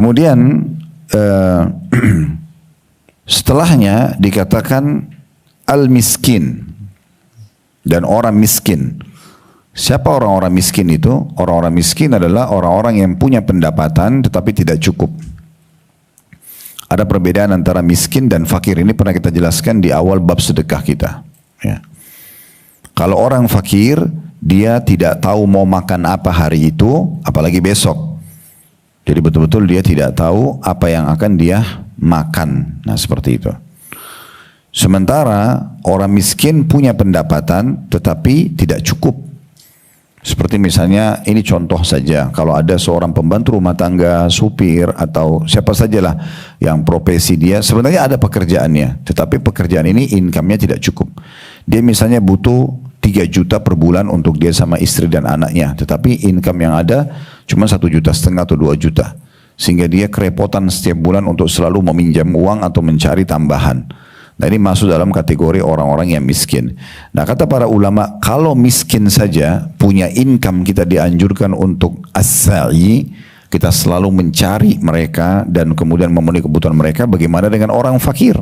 Kemudian setelahnya dikatakan al-miskin dan orang miskin. Siapa orang-orang miskin itu? Orang-orang miskin adalah orang-orang yang punya pendapatan tetapi tidak cukup. Ada perbedaan antara miskin dan fakir. Ini pernah kita jelaskan di awal bab sedekah kita. Ya. Kalau orang fakir, dia tidak tahu mau makan apa hari itu, apalagi besok. Jadi betul-betul dia tidak tahu apa yang akan dia makan. Nah seperti itu. Sementara orang miskin punya pendapatan tetapi tidak cukup. Seperti misalnya, ini contoh saja, kalau ada seorang pembantu rumah tangga, supir, atau siapa sajalah yang profesi dia, sebenarnya ada pekerjaannya, tetapi pekerjaan ini income-nya tidak cukup. Dia misalnya butuh 3 juta per bulan untuk dia sama istri dan anaknya, tetapi income yang ada cuma 1,5 juta atau 2 juta. Sehingga dia kerepotan setiap bulan untuk selalu meminjam uang atau mencari tambahan. Nah ini masuk dalam kategori orang-orang yang miskin. Nah kata para ulama, kalau miskin saja punya income, kita dianjurkan untuk as-sa'i, kita selalu mencari mereka dan kemudian memenuhi kebutuhan mereka. Bagaimana dengan orang fakir?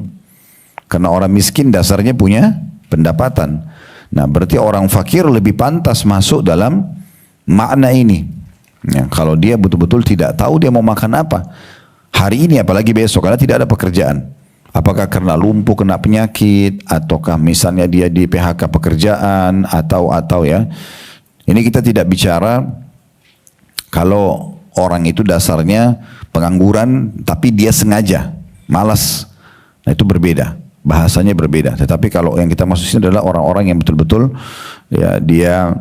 Karena orang miskin dasarnya punya pendapatan. Nah berarti orang fakir lebih pantas masuk dalam makna ini. Ya, kalau dia betul-betul tidak tahu dia mau makan apa hari ini, apalagi besok, karena tidak ada pekerjaan. Apakah karena lumpuh, kena penyakit, ataukah misalnya dia di PHK pekerjaan, atau ya. Ini kita tidak bicara kalau orang itu dasarnya pengangguran, tapi dia sengaja, malas. Nah itu berbeda, bahasanya berbeda. Tetapi kalau yang kita maksud sini adalah orang-orang yang betul-betul ya, dia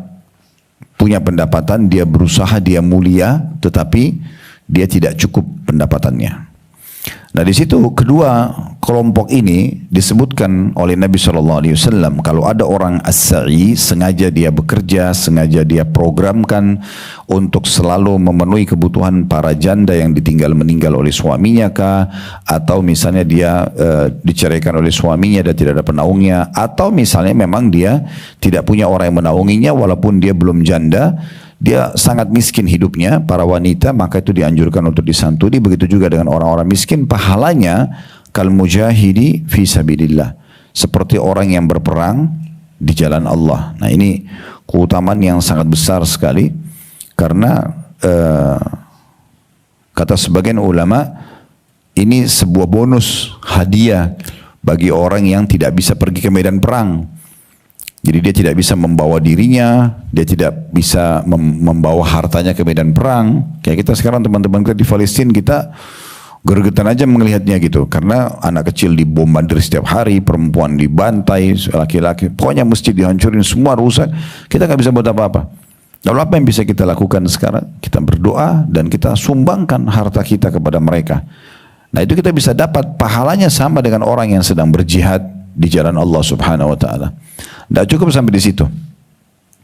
punya pendapatan, dia berusaha, dia mulia, tetapi dia tidak cukup pendapatannya. Nah di situ kedua kelompok ini disebutkan oleh Nabi SAW. Kalau ada orang as-sa'i, sengaja dia bekerja, sengaja dia programkan untuk selalu memenuhi kebutuhan para janda yang ditinggal meninggal oleh suaminya kah, atau misalnya dia diceraikan oleh suaminya dan tidak ada penaungnya, atau misalnya memang dia tidak punya orang yang menaunginya walaupun dia belum janda, dia sangat miskin hidupnya, para wanita, maka itu dianjurkan untuk disantuni. Begitu juga dengan orang-orang miskin, pahalanya kal mujahidi fi sabilillah, seperti orang yang berperang di jalan Allah. Nah ini keutamaan yang sangat besar sekali, karena kata sebagian ulama, ini sebuah bonus hadiah bagi orang yang tidak bisa pergi ke medan perang. Jadi dia tidak bisa membawa dirinya, dia tidak bisa membawa hartanya ke medan perang. Kayak kita sekarang teman-teman kita di Palestina, kita gergetan aja melihatnya gitu. Karena anak kecil dibombardir setiap hari, perempuan dibantai, laki-laki, pokoknya masjid dihancurin, semua rusak. Kita nggak bisa buat apa-apa. Lalu apa yang bisa kita lakukan sekarang? Kita berdoa dan kita sumbangkan harta kita kepada mereka. Nah itu kita bisa dapat pahalanya sama dengan orang yang sedang berjihad di jalan Allah Subhanahu wa taala. Tidak cukup sampai di situ.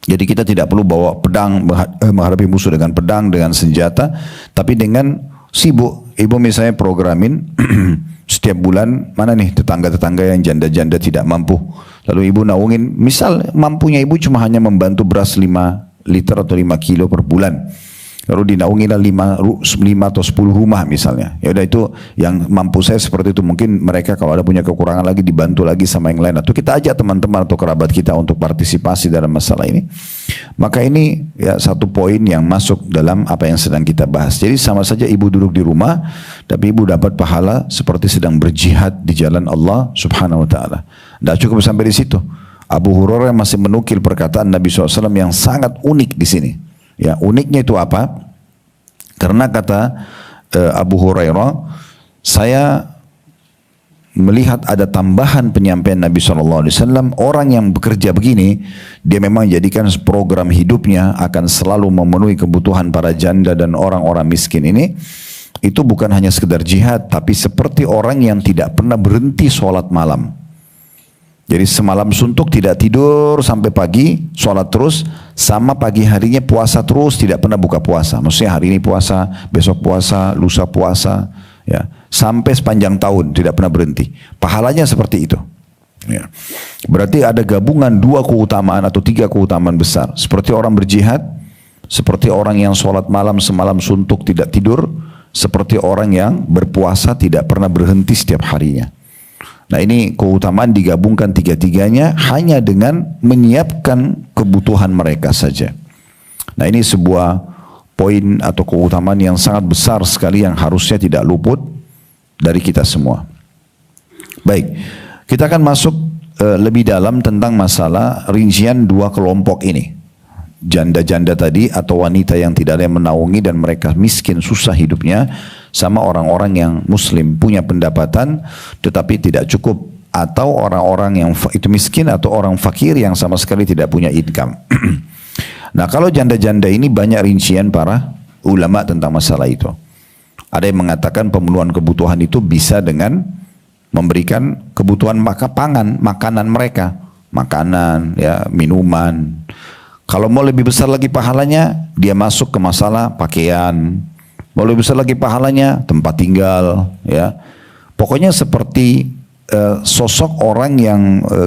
Jadi kita tidak perlu bawa pedang, menghadapi musuh dengan pedang, dengan senjata, tapi dengan sibuk. Ibu misalnya programin setiap bulan, mana nih tetangga-tetangga yang janda-janda tidak mampu. Lalu ibu naungin, misal mampunya ibu cuma hanya membantu beras 5 liter atau 5 kilo per bulan. Lalu dinaungilah 5 atau 10 rumah misalnya. Ya udah, itu yang mampu saya seperti itu. Mungkin mereka kalau ada punya kekurangan lagi dibantu lagi sama yang lain. Atau kita ajak teman-teman atau kerabat kita untuk partisipasi dalam masalah ini. Maka ini ya satu poin yang masuk dalam apa yang sedang kita bahas. Jadi sama saja ibu duduk di rumah, tapi ibu dapat pahala seperti sedang berjihad di jalan Allah Subhanahu wa taala. Tidak cukup sampai di situ. Abu Hurairah masih menukil perkataan Nabi SAW yang sangat unik di sini. Ya, uniknya itu apa? Karena kata Abu Hurairah, saya melihat ada tambahan penyampaian Nabi SAW, orang yang bekerja begini, dia memang jadikan program hidupnya akan selalu memenuhi kebutuhan para janda dan orang-orang miskin ini. Itu bukan hanya sekedar jihad, tapi seperti orang yang tidak pernah berhenti sholat malam. Jadi semalam suntuk, tidak tidur sampai pagi, sholat terus, sama pagi harinya puasa terus, tidak pernah buka puasa. Maksudnya hari ini puasa, besok puasa, lusa puasa, ya, sampai sepanjang tahun tidak pernah berhenti. Pahalanya seperti itu. Ya. Berarti ada gabungan 2 keutamaan atau 3 keutamaan besar. Seperti orang berjihad, seperti orang yang sholat malam semalam suntuk tidak tidur, seperti orang yang berpuasa tidak pernah berhenti setiap harinya. Nah ini keutamaan digabungkan tiga-tiganya hanya dengan menyiapkan kebutuhan mereka saja. Nah ini sebuah poin atau keutamaan yang sangat besar sekali yang harusnya tidak luput dari kita semua. Baik, kita akan masuk lebih dalam tentang masalah rincian dua kelompok ini. Janda-janda tadi atau wanita yang tidak ada yang menaungi dan mereka miskin susah hidupnya, sama orang-orang yang muslim punya pendapatan tetapi tidak cukup, atau orang-orang yang itu miskin atau orang fakir yang sama sekali tidak punya income. Nah kalau janda-janda ini banyak rincian para ulama tentang masalah itu. Ada yang mengatakan pemenuhan kebutuhan itu bisa dengan memberikan kebutuhan makanan mereka, makanan, ya, minuman. Kalau mau lebih besar lagi pahalanya, dia masuk ke masalah pakaian. Mau lebih besar lagi pahalanya, tempat tinggal, ya. Pokoknya seperti sosok orang yang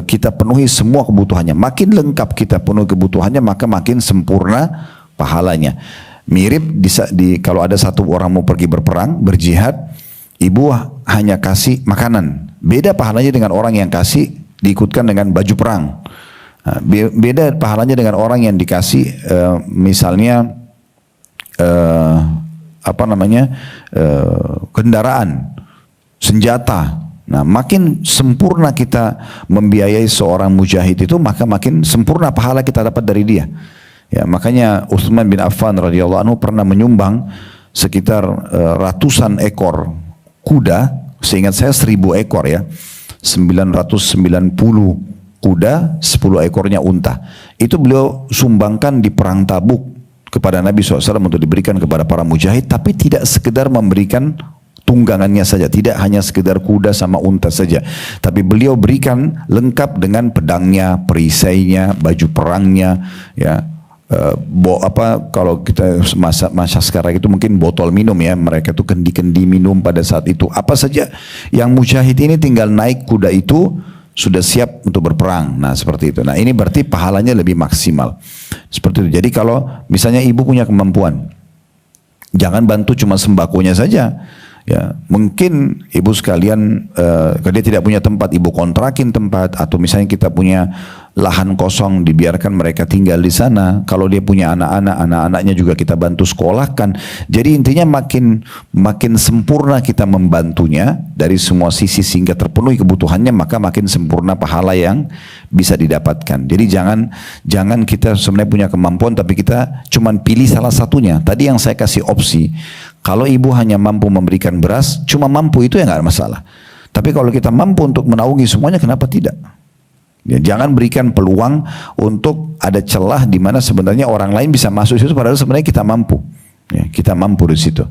kita penuhi semua kebutuhannya. Makin lengkap kita penuhi kebutuhannya, maka makin sempurna pahalanya. Mirip kalau ada satu orang mau pergi berperang, berjihad, ibu hanya kasih makanan. Beda pahalanya dengan orang yang kasih diikutkan dengan baju perang. Beda pahalanya dengan orang yang dikasih misalnya kendaraan, senjata. Nah, makin sempurna kita membiayai seorang mujahid itu, maka makin sempurna pahala kita dapat dari dia. Ya, makanya Utsman bin Affan radhiyallahu anhu pernah menyumbang sekitar ratusan ekor kuda, seingat saya 1000 ekor ya, 990 kuda, 10 ekornya unta. Itu beliau sumbangkan di perang Tabuk kepada Nabi SAW untuk diberikan kepada para mujahid, tapi tidak sekedar memberikan tunggangannya saja, tidak hanya sekedar kuda sama unta saja, tapi beliau berikan lengkap dengan pedangnya, perisainya, baju perangnya, ya. Kalau kita masa sekarang itu mungkin botol minum ya, mereka itu kendi-kendi minum pada saat itu, apa saja yang mujahid ini tinggal naik kuda itu sudah siap untuk berperang. Nah seperti itu. Nah ini berarti pahalanya lebih maksimal seperti itu. Jadi kalau misalnya ibu punya kemampuan, jangan bantu cuma sembakonya saja. Ya, mungkin ibu sekalian kalau dia tidak punya tempat, ibu kontrakin tempat, atau misalnya kita punya lahan kosong, dibiarkan mereka tinggal di sana. Kalau dia punya anak-anaknya juga kita bantu sekolahkan. Jadi intinya makin sempurna kita membantunya dari semua sisi sehingga terpenuhi kebutuhannya, maka makin sempurna pahala yang bisa didapatkan. Jadi jangan kita sebenarnya punya kemampuan tapi kita cuman pilih salah satunya. Tadi yang saya kasih opsi, kalau ibu hanya mampu memberikan beras, cuma mampu itu ya nggak ada masalah. Tapi kalau kita mampu untuk menaungi semuanya, kenapa tidak? Ya, jangan berikan peluang untuk ada celah di mana sebenarnya orang lain bisa masuk situ, padahal sebenarnya kita mampu. Ya, kita mampu di situ.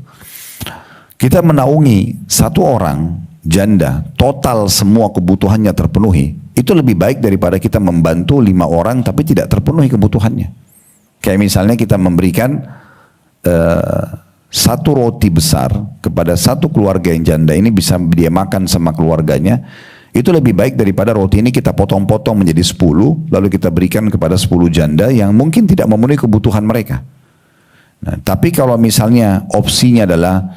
Kita menaungi satu orang janda, total semua kebutuhannya terpenuhi, itu lebih baik daripada kita membantu 5 orang tapi tidak terpenuhi kebutuhannya. Kayak misalnya kita memberikan satu roti besar kepada satu keluarga yang janda ini, bisa dia makan sama keluarganya, itu lebih baik daripada roti ini kita potong-potong menjadi 10 lalu kita berikan kepada 10 janda yang mungkin tidak memenuhi kebutuhan mereka. Nah, tapi kalau misalnya opsinya adalah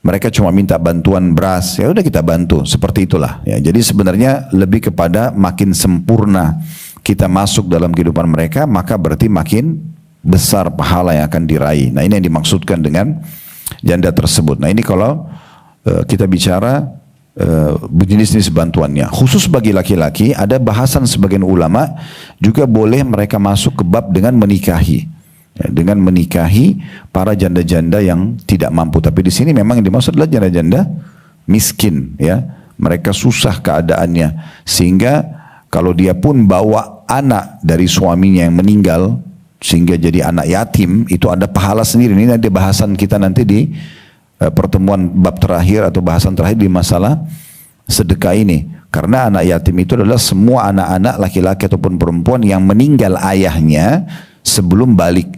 mereka cuma minta bantuan beras, ya udah kita bantu, seperti itulah ya. Jadi sebenarnya lebih kepada makin sempurna kita masuk dalam kehidupan mereka, maka berarti makin besar pahala yang akan diraih. Nah ini yang dimaksudkan dengan janda tersebut. Nah ini kalau kita bicara jenis-jenis bantuannya. Khusus bagi laki-laki ada bahasan sebagian ulama juga boleh mereka masuk ke bab dengan menikahi. Ya, dengan menikahi para janda-janda yang tidak mampu. Tapi di sini memang yang dimaksud adalah janda-janda miskin, ya. Mereka susah keadaannya sehingga kalau dia pun bawa anak dari suaminya yang meninggal sehingga jadi anak yatim, itu ada pahala sendiri. Ini ada bahasan kita nanti di pertemuan bab terakhir atau bahasan terakhir di masalah sedekah ini. Karena anak yatim itu adalah semua anak-anak laki-laki ataupun perempuan yang meninggal ayahnya sebelum balik.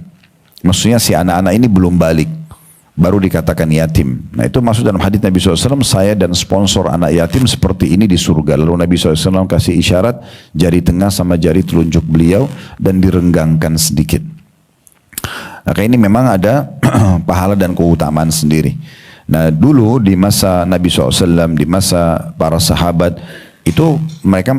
Maksudnya si anak-anak ini belum balik, baru dikatakan yatim. Nah itu maksud dalam hadits Nabi SAW, saya dan sponsor anak yatim seperti ini di surga. Lalu Nabi SAW kasih isyarat jari tengah sama jari telunjuk beliau dan direnggangkan sedikit. Maka ini memang ada pahala dan keutamaan sendiri. Nah dulu di masa Nabi SAW, di masa para sahabat, itu mereka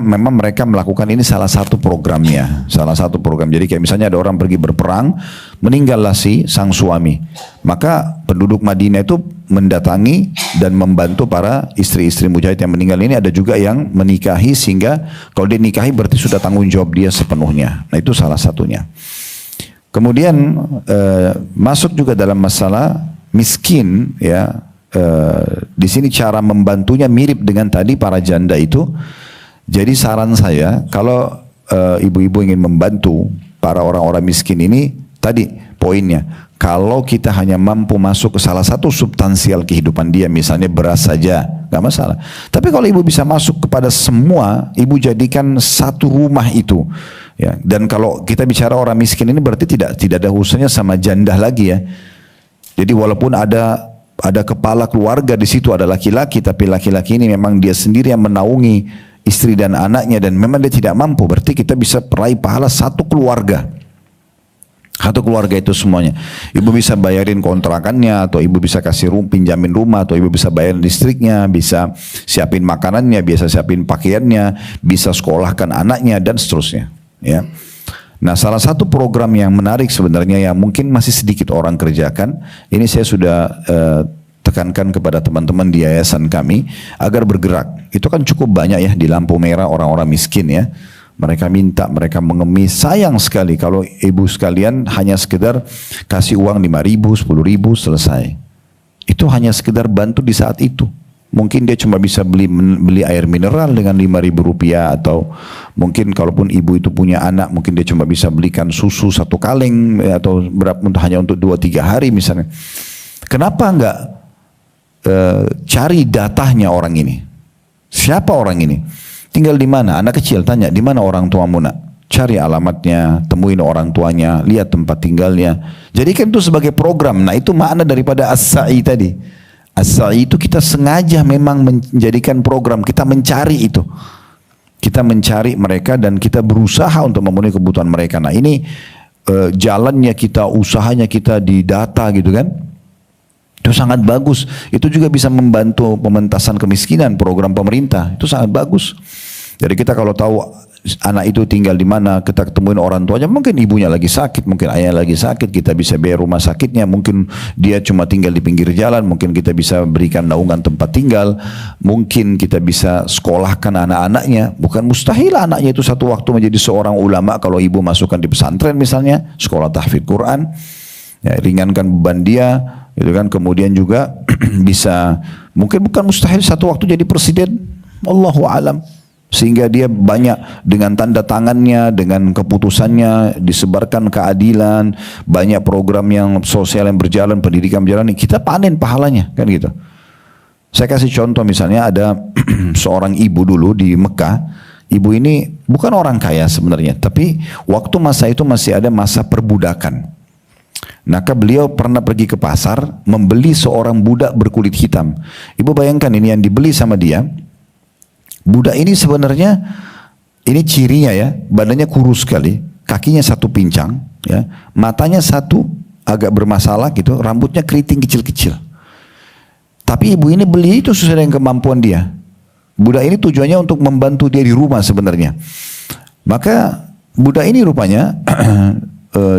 melakukan ini salah satu programnya, salah satu program. Jadi kayak misalnya ada orang pergi berperang, meninggallah si sang suami, maka penduduk Madinah itu mendatangi dan membantu para istri-istri mujahid yang meninggal ini. Ada juga yang menikahi, sehingga kalau dia nikahi berarti sudah tanggung jawab dia sepenuhnya. Nah itu salah satunya. Kemudian masuk juga dalam masalah miskin, ya. Di sini cara membantunya mirip dengan tadi para janda itu. Jadi saran saya, kalau ibu-ibu ingin membantu para orang-orang miskin ini, tadi poinnya, kalau kita hanya mampu masuk ke salah satu substansial kehidupan dia, misalnya beras saja, nggak masalah. Tapi kalau ibu bisa masuk kepada semua, ibu jadikan satu rumah itu. Ya, dan kalau kita bicara orang miskin ini berarti tidak ada urusannya sama janda lagi ya. Jadi walaupun ada kepala keluarga di situ, ada laki-laki, tapi laki-laki ini memang dia sendiri yang menaungi istri dan anaknya, dan memang dia tidak mampu, berarti kita bisa peraih pahala satu keluarga. Satu keluarga itu semuanya. Ibu bisa bayarin kontrakannya, atau ibu bisa kasih pinjamin rumah, atau ibu bisa bayarin listriknya, bisa siapin makanannya, bisa siapin pakaiannya, bisa sekolahkan anaknya, dan seterusnya. Ya. Nah salah satu program yang menarik sebenarnya yang mungkin masih sedikit orang kerjakan, ini saya sudah tekankan kepada teman-teman di yayasan kami agar bergerak. Itu kan cukup banyak ya di lampu merah orang-orang miskin ya. Mereka minta, mereka mengemis. Sayang sekali kalau ibu sekalian hanya sekedar kasih uang 5.000, 10.000 selesai. Itu hanya sekedar bantu di saat itu. Mungkin dia cuma bisa beli air mineral dengan 5.000 rupiah, atau mungkin kalaupun ibu itu punya anak, mungkin dia cuma bisa belikan susu 1 kaleng, atau hanya untuk 2-3 hari misalnya. Kenapa enggak cari datanya orang ini? Siapa orang ini? Tinggal di mana? Anak kecil tanya, di mana orang tuamu nak? Cari alamatnya, temuin orang tuanya, lihat tempat tinggalnya. Jadikan itu sebagai program. Nah itu makna daripada as-sa'i tadi. As-sa'i itu kita sengaja memang menjadikan program, kita mencari itu. Kita mencari mereka dan kita berusaha untuk memenuhi kebutuhan mereka. Nah ini jalannya kita, usahanya kita di data gitu kan. Itu sangat bagus. Itu juga bisa membantu pementasan kemiskinan, program pemerintah. Itu sangat bagus. Jadi kita kalau tahu anak itu tinggal di mana, kita ketemuin orang tuanya, mungkin ibunya lagi sakit, mungkin ayahnya lagi sakit, kita bisa bayar rumah sakitnya, mungkin dia cuma tinggal di pinggir jalan, mungkin kita bisa berikan naungan tempat tinggal, mungkin kita bisa sekolahkan anak-anaknya. Bukan mustahil anaknya itu satu waktu menjadi seorang ulama kalau ibu masukkan di pesantren misalnya, sekolah tahfidz Quran, ya, ringankan beban dia, gitu kan. Kemudian juga bisa, mungkin bukan mustahil satu waktu jadi presiden, Allahu a'lam. Sehingga dia banyak dengan tanda tangannya, dengan keputusannya disebarkan keadilan, banyak program yang sosial yang berjalan, pendidikan berjalan, kita panen pahalanya kan gitu. Saya kasih contoh misalnya ada seorang ibu dulu di Mekah. Ibu ini bukan orang kaya sebenarnya, tapi waktu masa itu masih ada masa perbudakan. Maka beliau pernah pergi ke pasar membeli seorang budak berkulit hitam. Ibu bayangkan ini yang dibeli sama dia. Budak ini sebenarnya, ini cirinya ya, badannya kurus sekali, kakinya satu pincang, ya, matanya satu agak bermasalah gitu, rambutnya keriting kecil-kecil. Tapi ibu ini beli itu sesuai dengan kemampuan dia. Budak ini tujuannya untuk membantu dia di rumah sebenarnya. Maka budak ini rupanya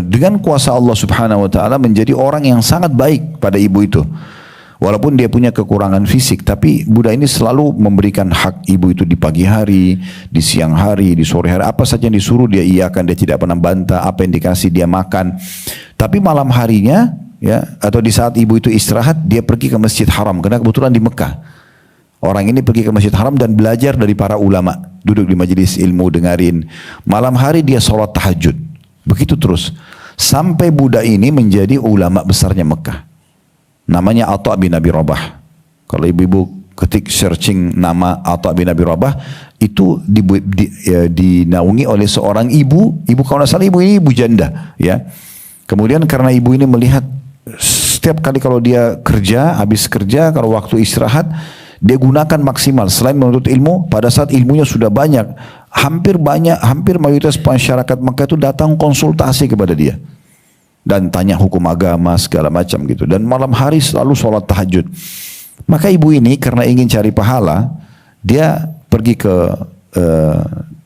dengan kuasa Allah Subhanahu Wa Taala menjadi orang yang sangat baik pada ibu itu. Walaupun dia punya kekurangan fisik, tapi budak ini selalu memberikan hak ibu itu di pagi hari, di siang hari, di sore hari. Apa saja yang disuruh dia iakan, dia tidak pernah bantah. Apa yang dikasih dia makan. Tapi malam harinya, ya, atau di saat ibu itu istirahat, dia pergi ke Masjid Haram. Karena kebetulan di Mekah. Orang ini pergi ke Masjid Haram dan belajar dari para ulama. Duduk di majelis ilmu, dengarin. Malam hari dia sholat tahajud. Begitu terus. Sampai budak ini menjadi ulama besarnya Mekah. Namanya Atha bin Abi Rabah. Kalau ibu-ibu ketik searching nama Atha bin Abi Rabah, itu dinaungi oleh seorang ibu kalau tidak salah ibu ini ibu janda, ya. Kemudian karena ibu ini melihat setiap kali kalau dia kerja, habis kerja, kalau waktu istirahat, dia gunakan maksimal. Selain menuntut ilmu, pada saat ilmunya sudah banyak, hampir mayoritas masyarakat Mekah itu datang konsultasi kepada dia. dan tanya hukum agama segala macam gitu. Dan malam hari selalu sholat tahajud. Maka ibu ini karena ingin cari pahala, dia pergi ke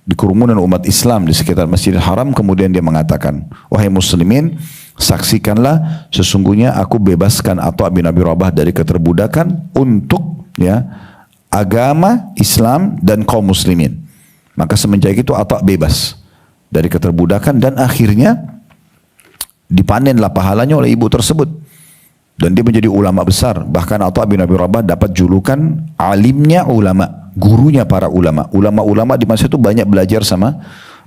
di kerumunan umat Islam di sekitar Masjidil Haram, kemudian dia mengatakan, wahai muslimin, saksikanlah sesungguhnya aku bebaskan Atha bin Abi Rabah dari keterbudakan untuk ya agama Islam dan kaum muslimin. Maka semenjak itu Atha bebas dari keterbudakan dan akhirnya dipanenlah pahalanya oleh ibu tersebut. Dan dia menjadi ulama besar. Bahkan Atha bin Abi Rabah dapat julukan alimnya ulama, gurunya para ulama. Ulama-ulama di masa itu banyak belajar sama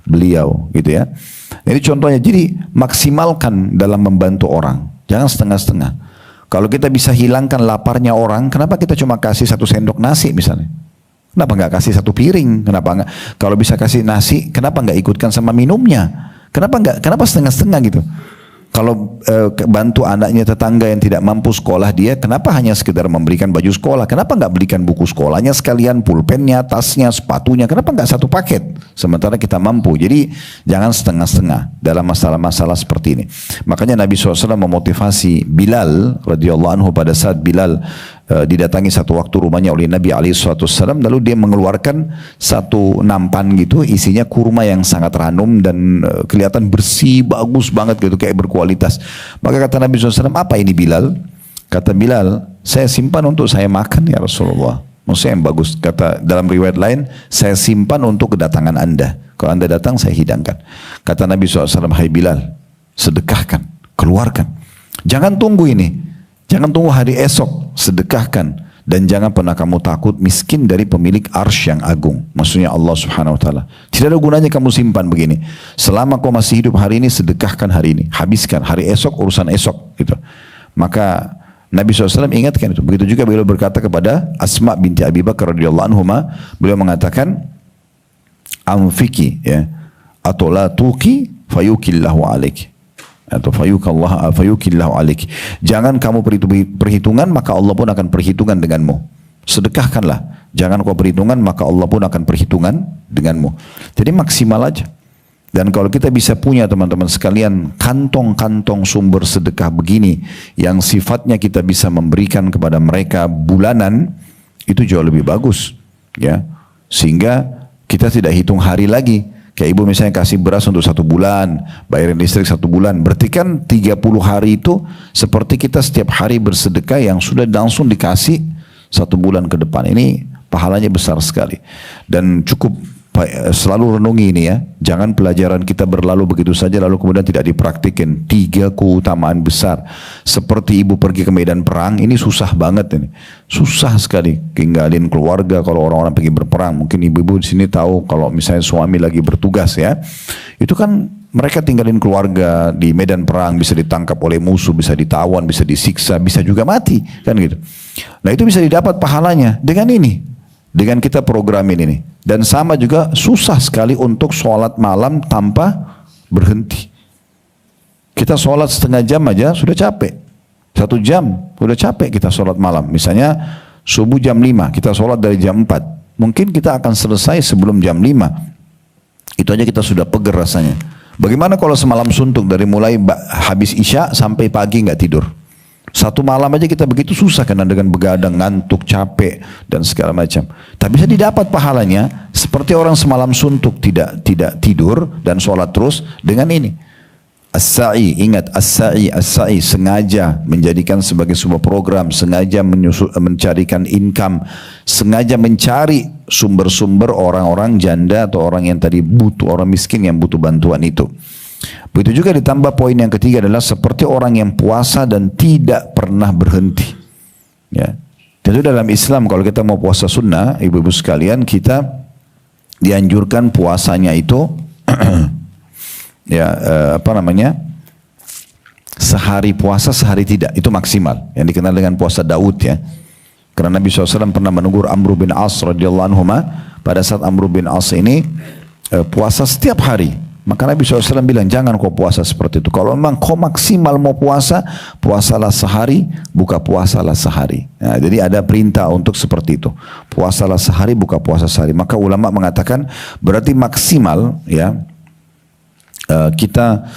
beliau gitu ya. Jadi contohnya, jadi maksimalkan dalam membantu orang. Jangan setengah-setengah. Kalau kita bisa hilangkan laparnya orang, kenapa kita cuma kasih 1 sendok nasi misalnya? Kenapa nggak kasih 1 piring? Kenapa nggak? Kalau bisa kasih nasi, kenapa nggak ikutkan sama minumnya? Kenapa setengah-setengah gitu? Kalau bantu anaknya tetangga yang tidak mampu sekolah dia, kenapa hanya sekedar memberikan baju sekolah? Kenapa nggak belikan buku sekolahnya sekalian, pulpennya, tasnya, sepatunya? Kenapa nggak 1 paket? Sementara kita mampu. Jadi jangan setengah-setengah dalam masalah-masalah seperti ini. Makanya Nabi SAW memotivasi Bilal radhiyallahu anhu pada saat Bilal didatangi satu waktu rumahnya oleh Nabi SAW, lalu dia mengeluarkan 1 nampan gitu, isinya kurma yang sangat ranum dan kelihatan bersih, bagus banget gitu, kayak berkualitas. Maka kata Nabi SAW, apa ini Bilal? Kata Bilal, saya simpan untuk saya makan ya Rasulullah. Maksudnya yang bagus. Kata dalam riwayat lain, saya simpan untuk kedatangan anda. Kalau anda datang saya hidangkan. Kata Nabi SAW, hai Bilal, sedekahkan, keluarkan. Jangan tunggu ini. Jangan tunggu hari esok, sedekahkan. Dan jangan pernah kamu takut miskin dari pemilik arsy yang agung. Maksudnya Allah Subhanahu Wa Taala. Tidak ada gunanya kamu simpan begini. Selama kau masih hidup hari ini, sedekahkan hari ini. Habiskan, hari esok urusan esok. Gitu. Maka Nabi SAW ingatkan itu. Begitu juga beliau berkata kepada Asma binti Abi Bakar radhiyallahu anhuma, beliau mengatakan, anfiki ya, atau la tuqi fayukillahu alaik. Atau fayukillahu alik. Jangan kamu perhitungan, maka Allah pun akan perhitungan denganmu. Sedekahkanlah. Jangan kau perhitungan, maka Allah pun akan perhitungan denganmu. Jadi maksimal aja. Dan kalau kita bisa punya teman-teman sekalian kantong-kantong sumber sedekah begini yang sifatnya kita bisa memberikan kepada mereka bulanan, itu jauh lebih bagus, ya. Sehingga kita tidak hitung hari lagi. Kayak ibu misalnya kasih beras untuk 1 bulan, bayarin listrik 1 bulan. Berarti kan 30 hari itu seperti kita setiap hari bersedekah yang sudah langsung dikasih 1 bulan ke depan. Ini pahalanya besar sekali. Dan cukup selalu renungi ini ya. Jangan pelajaran kita berlalu begitu saja lalu kemudian tidak dipraktikin. 3 keutamaan besar. Seperti ibu pergi ke medan perang, ini susah banget ini. Susah sekali tinggalin keluarga kalau orang-orang pergi berperang. Mungkin ibu-ibu di sini tahu kalau misalnya suami lagi bertugas ya. Itu kan mereka tinggalin keluarga di medan perang, bisa ditangkap oleh musuh, bisa ditawan, bisa disiksa, bisa juga mati kan gitu. Nah, itu bisa didapat pahalanya dengan ini. Dengan kita programin ini. Dan sama juga susah sekali untuk sholat malam tanpa berhenti. Kita sholat setengah jam aja sudah capek. 1 jam sudah capek kita sholat malam. Misalnya subuh jam 5, kita sholat dari jam 4. Mungkin kita akan selesai sebelum jam 5. Itu aja kita sudah peger rasanya. Bagaimana kalau semalam suntuk dari mulai habis isya sampai pagi nggak tidur? 1 malam aja kita begitu susah karena dengan begadang, ngantuk, capek dan segala macam. Tapi bisa didapat pahalanya seperti orang semalam suntuk tidak tidur dan sholat terus dengan ini. As-sa'i, ingat as-sa'i sengaja menjadikan sebagai sebuah program, sengaja mencarikan income, sengaja mencari sumber-sumber orang-orang janda atau orang yang tadi butuh, orang miskin yang butuh bantuan itu. Begitu juga ditambah poin yang ketiga adalah seperti orang yang puasa dan tidak pernah berhenti. Ya. Jadi dalam Islam kalau kita mau puasa sunnah, ibu-ibu sekalian, kita dianjurkan puasanya itu sehari puasa sehari tidak, itu maksimal. Yang dikenal dengan puasa Daud ya. Karena Nabi SAW pernah menegur Amr bin As radhiyallahu anhu pada saat Amr bin As ini puasa setiap hari. Maka Nabi SAW bilang, jangan kau puasa seperti itu. Kalau memang kau maksimal mau puasa, puasalah sehari, buka puasalah sehari. Nah, jadi ada perintah untuk seperti itu. Puasalah sehari, buka puasa sehari. Maka ulama mengatakan, berarti maksimal ya kita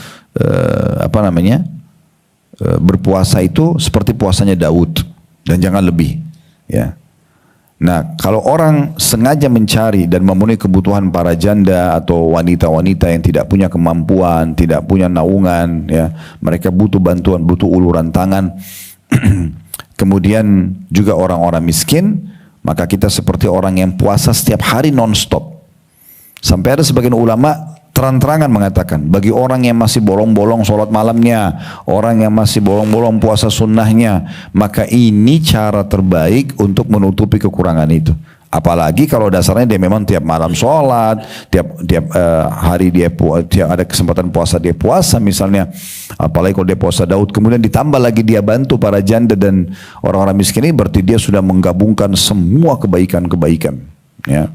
berpuasa itu seperti puasanya Daud dan jangan lebih, ya. Nah, kalau orang sengaja mencari dan memenuhi kebutuhan para janda atau wanita-wanita yang tidak punya kemampuan, tidak punya naungan, ya, mereka butuh bantuan, butuh uluran tangan. Kemudian juga orang-orang miskin, maka kita seperti orang yang puasa setiap hari non-stop. Sampai ada sebagian ulama terang-terangan mengatakan, bagi orang yang masih bolong-bolong sholat malamnya, orang yang masih bolong-bolong puasa sunnahnya, maka ini cara terbaik untuk menutupi kekurangan itu. Apalagi kalau dasarnya dia memang tiap malam sholat, tiap hari dia tiap ada kesempatan puasa dia puasa misalnya. Apalagi kalau dia puasa Daud, kemudian ditambah lagi dia bantu para janda dan orang-orang miskin ini, berarti dia sudah menggabungkan semua kebaikan-kebaikan. Ya.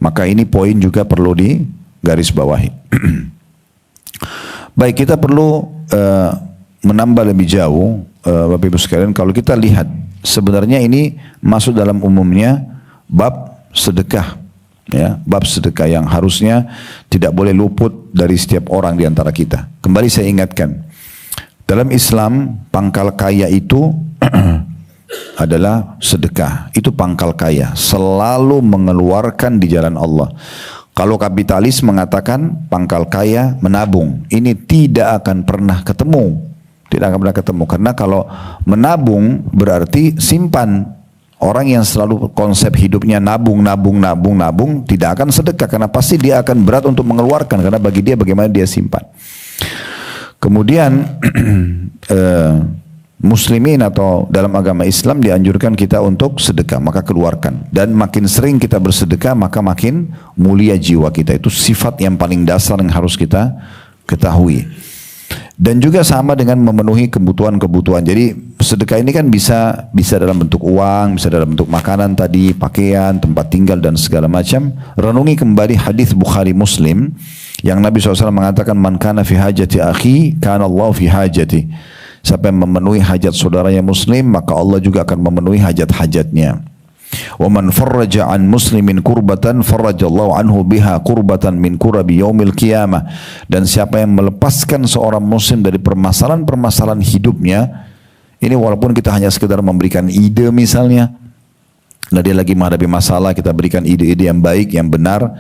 Maka ini poin juga perlu garis bawahi. Baik, kita perlu menambah lebih jauh, Bapak Ibu sekalian, kalau kita lihat sebenarnya ini masuk dalam umumnya bab sedekah, ya, bab sedekah yang harusnya tidak boleh luput dari setiap orang di antara kita. Kembali saya ingatkan, dalam Islam pangkal kaya itu adalah sedekah, itu pangkal kaya, selalu mengeluarkan di jalan Allah. Kalau kapitalis mengatakan pangkal kaya menabung, ini tidak akan pernah ketemu. Tidak akan pernah ketemu. Karena kalau menabung berarti simpan. Orang yang selalu konsep hidupnya nabung, tidak akan sedekah. Karena pasti dia akan berat untuk mengeluarkan. Karena bagi dia bagaimana dia simpan. Kemudian muslimin atau dalam agama Islam dianjurkan kita untuk sedekah, maka keluarkan. Dan makin sering kita bersedekah, maka makin mulia jiwa kita. Itu sifat yang paling dasar yang harus kita ketahui. Dan juga sama dengan memenuhi kebutuhan-kebutuhan. Jadi sedekah ini kan bisa dalam bentuk uang, bisa dalam bentuk makanan tadi, pakaian, tempat tinggal dan segala macam. Renungi kembali hadis Bukhari Muslim yang Nabi SAW mengatakan, man kana fi hajati akhi, kana Allah fi hajati. Siapa yang memenuhi hajat saudaranya muslim, maka Allah juga akan memenuhi hajat-hajatnya. Wa man farraja an muslimin kurbatan farrajallahu anhu biha kurbatan min kurabi yaumil qiyamah. Dan siapa yang melepaskan seorang muslim dari permasalahan-permasalahan hidupnya, ini walaupun kita hanya sekedar memberikan ide misalnya, nah dia lagi menghadapi masalah, kita berikan ide-ide yang baik, yang benar,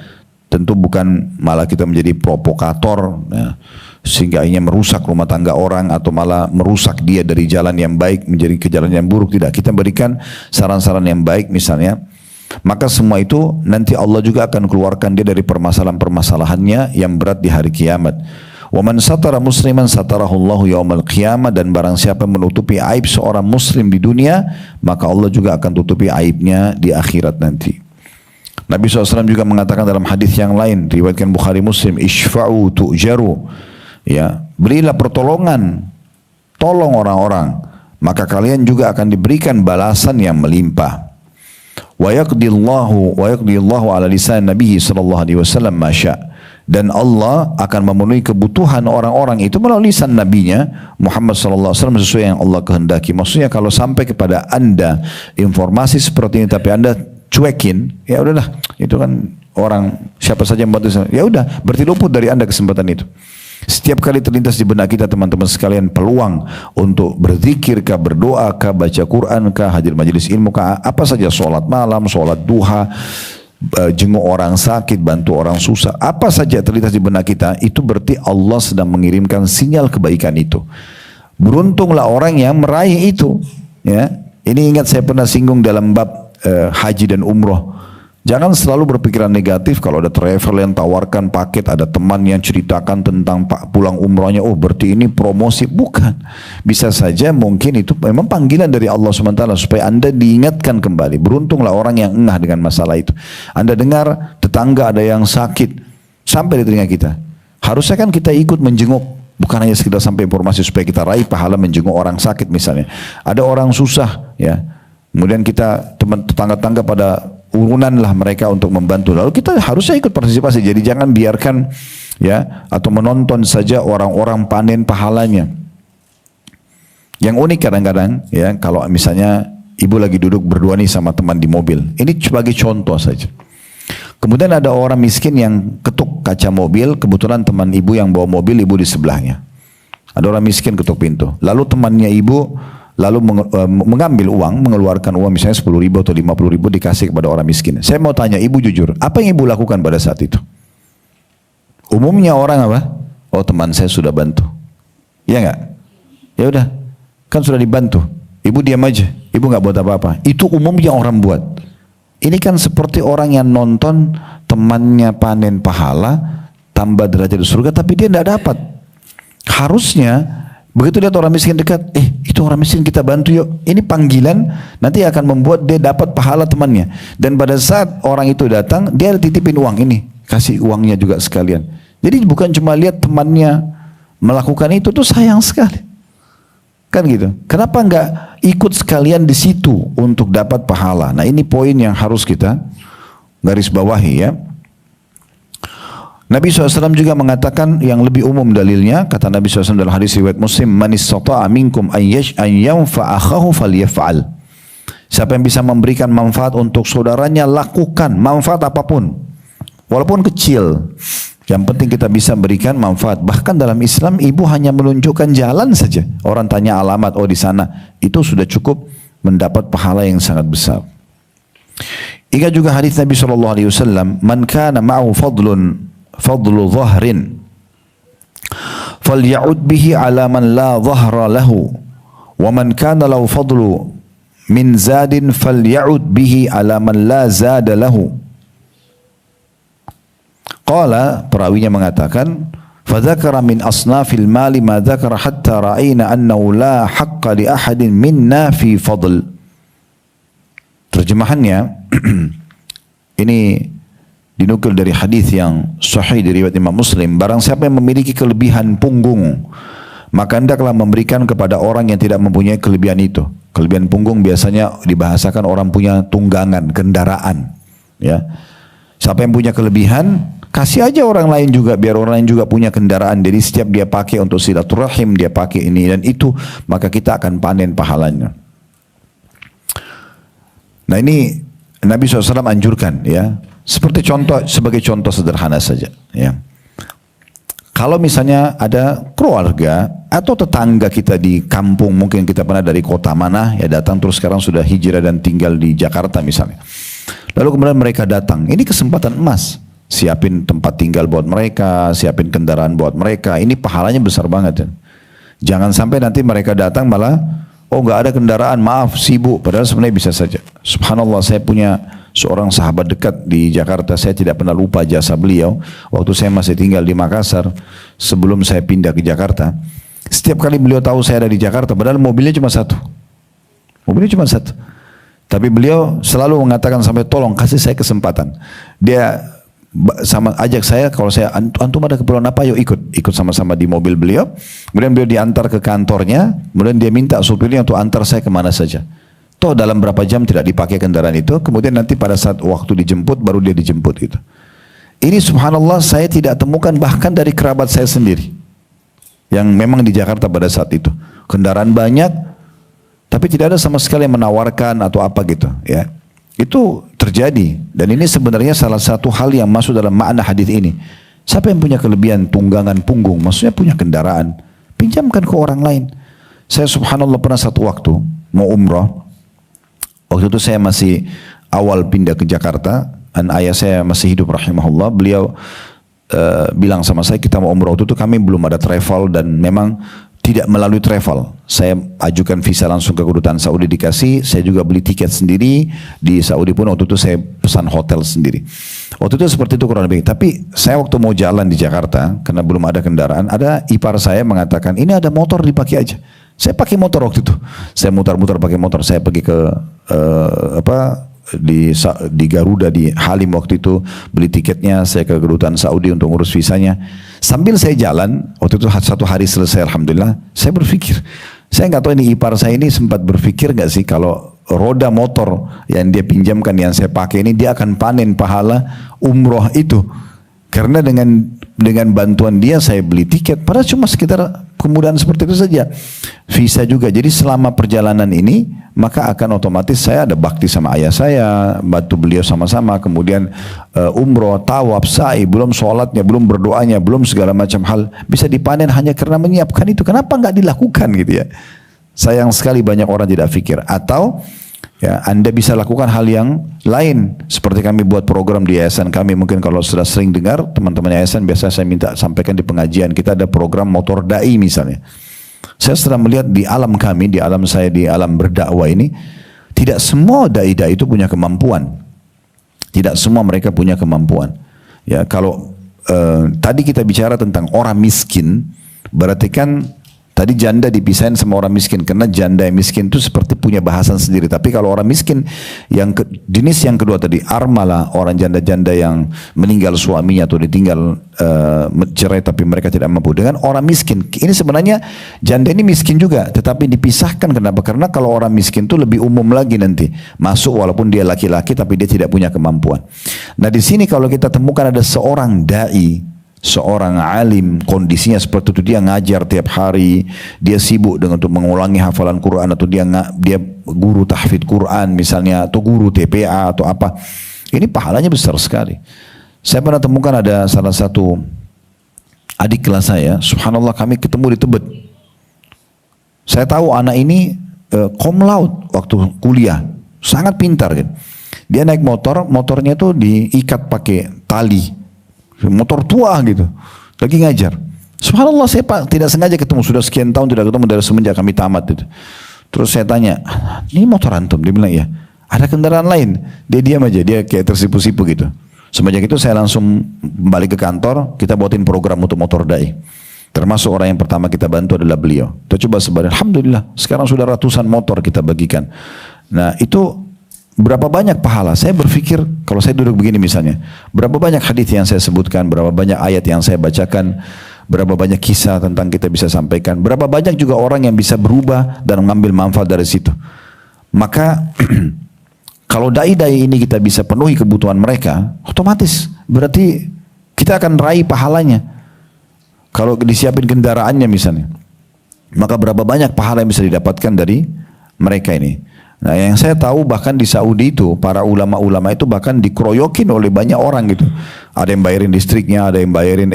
tentu bukan malah kita menjadi provokator, ya, sehingga ingin merusak rumah tangga orang atau malah merusak dia dari jalan yang baik menjadi ke jalan yang buruk. Tidak, kita berikan saran-saran yang baik misalnya, maka semua itu nanti Allah juga akan keluarkan dia dari permasalahan-permasalahannya yang berat di hari kiamat. Wa man satara musliman satarahullahu yaumal qiyamah. Dan barang siapa menutupi aib seorang muslim di dunia, maka Allah juga akan tutupi aibnya di akhirat nanti. Nabi SAW juga mengatakan dalam hadis yang lain, riwayatkan Bukhari Muslim, Ishfa'u tu'jaru. Ya, berilah pertolongan, tolong orang-orang, maka kalian juga akan diberikan balasan yang melimpah. Wa yaqdillahu ala lisan Nabi sallallahu alaihi wasallam ma syaa. Dan Allah akan memenuhi kebutuhan orang-orang itu melalui lisan nabinya Muhammad sallallahu alaihi wasallam sesuai yang Allah kehendaki. Maksudnya kalau sampai kepada Anda informasi seperti ini tapi Anda cuekin, ya udahlah, itu kan orang siapa saja yang bantu, ya udah, berarti luput dari Anda kesempatan itu. Setiap kali terlintas di benak kita teman-teman sekalian peluang untuk berzikir kah, berdoa kah, baca Quran kah, hadir majelis ilmu kah, apa saja, sholat malam, sholat duha, jenguk orang sakit, bantu orang susah, apa saja terlintas di benak kita, itu berarti Allah sedang mengirimkan sinyal kebaikan itu. Beruntunglah orang yang meraih itu. Ya, ini ingat saya pernah singgung dalam bab haji dan umroh. Jangan selalu berpikiran negatif kalau ada travel yang tawarkan paket, ada teman yang ceritakan tentang pulang umrohnya, oh berarti ini promosi. Bukan. Bisa saja mungkin itu memang panggilan dari Allah SWT supaya Anda diingatkan kembali. Beruntunglah orang yang engah dengan masalah itu. Anda dengar tetangga ada yang sakit, sampai di telinga kita. Harusnya kan kita ikut menjenguk. Bukan hanya sekedar sampai informasi supaya kita raih pahala menjenguk orang sakit misalnya. Ada orang susah, ya. Kemudian kita tetangga-tetangga pada urunanlah mereka untuk membantu. Lalu kita harusnya ikut partisipasi. Jadi jangan biarkan, ya, atau menonton saja orang-orang panen pahalanya. Yang unik kadang-kadang, ya, kalau misalnya ibu lagi duduk berdua nih sama teman di mobil. Ini sebagai contoh saja. Kemudian ada orang miskin yang ketuk kaca mobil, kebetulan teman ibu yang bawa mobil, ibu di sebelahnya. Ada orang miskin ketuk pintu. Lalu temannya ibu lalu mengambil uang, mengeluarkan uang misalnya 10 ribu atau 50 ribu dikasih kepada orang miskin. Saya mau tanya ibu jujur, apa yang ibu lakukan pada saat itu? Umumnya orang apa? Oh, teman saya sudah bantu. Ya enggak? Ya udah, kan sudah dibantu. Ibu diam aja, ibu nggak buat apa-apa. Itu umumnya orang buat. Ini kan seperti orang yang nonton temannya panen pahala, tambah derajat di surga, tapi dia tidak dapat. Harusnya begitu lihat orang miskin dekat, itu orang miskin kita bantu yuk. Ini panggilan nanti akan membuat dia dapat pahala temannya. Dan pada saat orang itu datang, dia titipin uang ini, kasih uangnya juga sekalian. Jadi bukan cuma lihat temannya melakukan itu tuh sayang sekali. Kan gitu. Kenapa enggak ikut sekalian di situ untuk dapat pahala? Nah, ini poin yang harus kita garis bawahi ya. Nabi SAW juga mengatakan yang lebih umum dalilnya, kata Nabi SAW dalam hadis riwayat Muslim, "Man istata'a minkum an yanfa'a akhahu falyaf'al." Siapa yang bisa memberikan manfaat untuk saudaranya, lakukan manfaat apapun. Walaupun kecil. Yang penting kita bisa berikan manfaat. Bahkan dalam Islam ibu hanya menunjukkan jalan saja. Orang tanya alamat, oh di sana. Itu sudah cukup mendapat pahala yang sangat besar. Ingat juga hadis Nabi SAW, "Man kana ma'u fadlu dhahrin falya'ud bihi ala man la dhahra lahu wa man kana lahu fadlu min zadin falya'ud bihi ala man la zada lahu." Qala, perawinya mengatakan, "Fadzakara min asnafil mali ma dzakara hatta ra'ayna annahu la haqqa li ahadin minna fi fadl." Terjemahannya ini dinukil dari hadis yang sahih dari riwayat Imam Muslim, barang siapa yang memiliki kelebihan punggung, maka hendaklah memberikan kepada orang yang tidak mempunyai kelebihan itu. Kelebihan punggung biasanya dibahasakan orang punya tunggangan, kendaraan. Ya. Siapa yang punya kelebihan, kasih aja orang lain juga, biar orang lain juga punya kendaraan. Jadi setiap dia pakai untuk silaturahim, dia pakai ini dan itu, maka kita akan panen pahalanya. Nah, ini Nabi SAW anjurkan ya. Seperti contoh, sebagai contoh sederhana saja ya. Kalau misalnya ada keluarga atau tetangga kita di kampung, mungkin kita pernah dari kota mana ya datang, terus sekarang sudah hijrah dan tinggal di Jakarta misalnya. Lalu kemudian mereka datang, ini kesempatan emas. Siapin tempat tinggal buat mereka, siapin kendaraan buat mereka. Ini pahalanya besar banget. Jangan sampai nanti mereka datang malah, oh nggak ada kendaraan, maaf sibuk. Padahal sebenarnya bisa saja. Subhanallah, saya punya seorang sahabat dekat di Jakarta. Saya tidak pernah lupa jasa beliau. Waktu saya masih tinggal di Makassar, sebelum saya pindah ke Jakarta. Setiap kali beliau tahu saya ada di Jakarta, padahal mobilnya cuma satu. Mobilnya cuma satu. Tapi beliau selalu mengatakan sampai, tolong kasih saya kesempatan. Dia sama ajak saya, kalau saya antum ada keperluan apa, yuk ikut sama-sama di mobil beliau. Kemudian beliau diantar ke kantornya, kemudian dia minta supirnya untuk antar saya kemana saja. Toh dalam berapa jam tidak dipakai kendaraan itu, kemudian nanti pada saat waktu dijemput baru dia dijemput gitu. Ini subhanallah saya tidak temukan bahkan dari kerabat saya sendiri yang memang di Jakarta pada saat itu. Kendaraan banyak, tapi tidak ada sama sekali yang menawarkan atau apa gitu ya. Itu terjadi dan ini sebenarnya salah satu hal yang masuk dalam makna hadis ini. Siapa yang punya kelebihan tunggangan punggung, maksudnya punya kendaraan, pinjamkan ke orang lain. Saya subhanallah pernah satu waktu mau umrah. Waktu itu saya masih awal pindah ke Jakarta dan ayah saya masih hidup rahimahullah. Beliau bilang sama saya, kita mau umrah. Waktu itu kami belum ada travel dan memang tidak melalui travel. Saya ajukan visa langsung ke kedutaan Saudi dikasih. Saya juga beli tiket sendiri. Di Saudi pun waktu itu saya pesan hotel sendiri. Waktu itu seperti itu kurang lebih. Tapi saya waktu mau jalan di Jakarta, karena belum ada kendaraan, ada ipar saya mengatakan, ini ada motor dipakai aja. Saya pakai motor waktu itu. Saya mutar-mutar pakai motor. Saya pergi ke di Garuda di Halim waktu itu, beli tiketnya. Saya ke kedutaan Saudi untuk ngurus visanya. Sambil saya jalan, waktu itu satu hari selesai alhamdulillah, saya berpikir, saya nggak tahu ini ipar saya ini sempat berpikir nggak sih kalau roda motor yang dia pinjamkan yang saya pakai ini dia akan panen pahala umroh itu. Karena dengan bantuan dia saya beli tiket, padahal cuma sekitar kemudahan seperti itu saja. Visa juga. Jadi selama perjalanan ini maka akan otomatis saya ada bakti sama ayah saya, bantu beliau sama-sama, kemudian umroh, tawaf, sa'i, belum sholatnya, belum berdoanya, belum segala macam hal bisa dipanen hanya karena menyiapkan itu. Kenapa nggak dilakukan gitu ya? Sayang sekali banyak orang tidak pikir. Atau ya, Anda bisa lakukan hal yang lain. Seperti kami buat program di yayasan kami. Mungkin kalau sudah sering dengar, teman-teman yayasan biasa saya minta sampaikan di pengajian. Kita ada program motor da'i misalnya. Saya setelah melihat di alam kami, di alam saya, di alam berdakwah ini, tidak semua da'i-da'i itu punya kemampuan. Tidak semua mereka punya kemampuan. Ya, kalau tadi kita bicara tentang orang miskin, berarti kan tadi janda dipisahin sama orang miskin, karena janda yang miskin itu seperti punya bahasan sendiri. Tapi kalau orang miskin jenis yang kedua tadi, armala, orang janda-janda yang meninggal suaminya atau ditinggal cerai tapi mereka tidak mampu. Dengan orang miskin, ini sebenarnya janda ini miskin juga, tetapi dipisahkan. Kenapa? Karena kalau orang miskin itu lebih umum lagi nanti masuk, walaupun dia laki-laki tapi dia tidak punya kemampuan. Nah di sini kalau kita temukan ada seorang dai, seorang alim, kondisinya seperti itu, dia ngajar tiap hari, dia sibuk dengan untuk mengulangi hafalan Quran, atau dia guru tahfidz Quran misalnya, atau guru TPA atau apa, ini pahalanya besar sekali. Saya pernah temukan ada salah satu adik kelas saya, subhanallah, kami ketemu di Tebet. Saya tahu anak ini cum laude waktu kuliah, sangat pintar kan. Dia naik motornya itu diikat pakai tali, motor tua gitu, lagi ngajar. Subhanallah, saya tidak sengaja ketemu, sudah sekian tahun tidak ketemu dari semenjak kami tamat itu. Terus saya tanya, ini motor antum? Dia bilang iya. Ada kendaraan lain? Dia diam aja, dia kayak tersipu-sipu gitu. Semenjak itu saya langsung balik ke kantor, kita buatin program untuk motor dai. Termasuk orang yang pertama kita bantu adalah beliau. Kita coba sebar, alhamdulillah sekarang sudah ratusan motor kita bagikan. Nah itu berapa banyak pahala? Saya berpikir kalau saya duduk begini misalnya, berapa banyak hadis yang saya sebutkan, berapa banyak ayat yang saya bacakan, berapa banyak kisah tentang kita bisa sampaikan, berapa banyak juga orang yang bisa berubah dan mengambil manfaat dari situ. Maka kalau dai-dai ini kita bisa penuhi kebutuhan mereka, otomatis berarti kita akan raih pahalanya. Kalau disiapin kendaraannya misalnya, maka berapa banyak pahala yang bisa didapatkan dari mereka ini. Nah yang saya tahu bahkan di Saudi itu para ulama-ulama itu bahkan dikeroyokin oleh banyak orang gitu. Ada yang bayarin listriknya, ada yang bayarin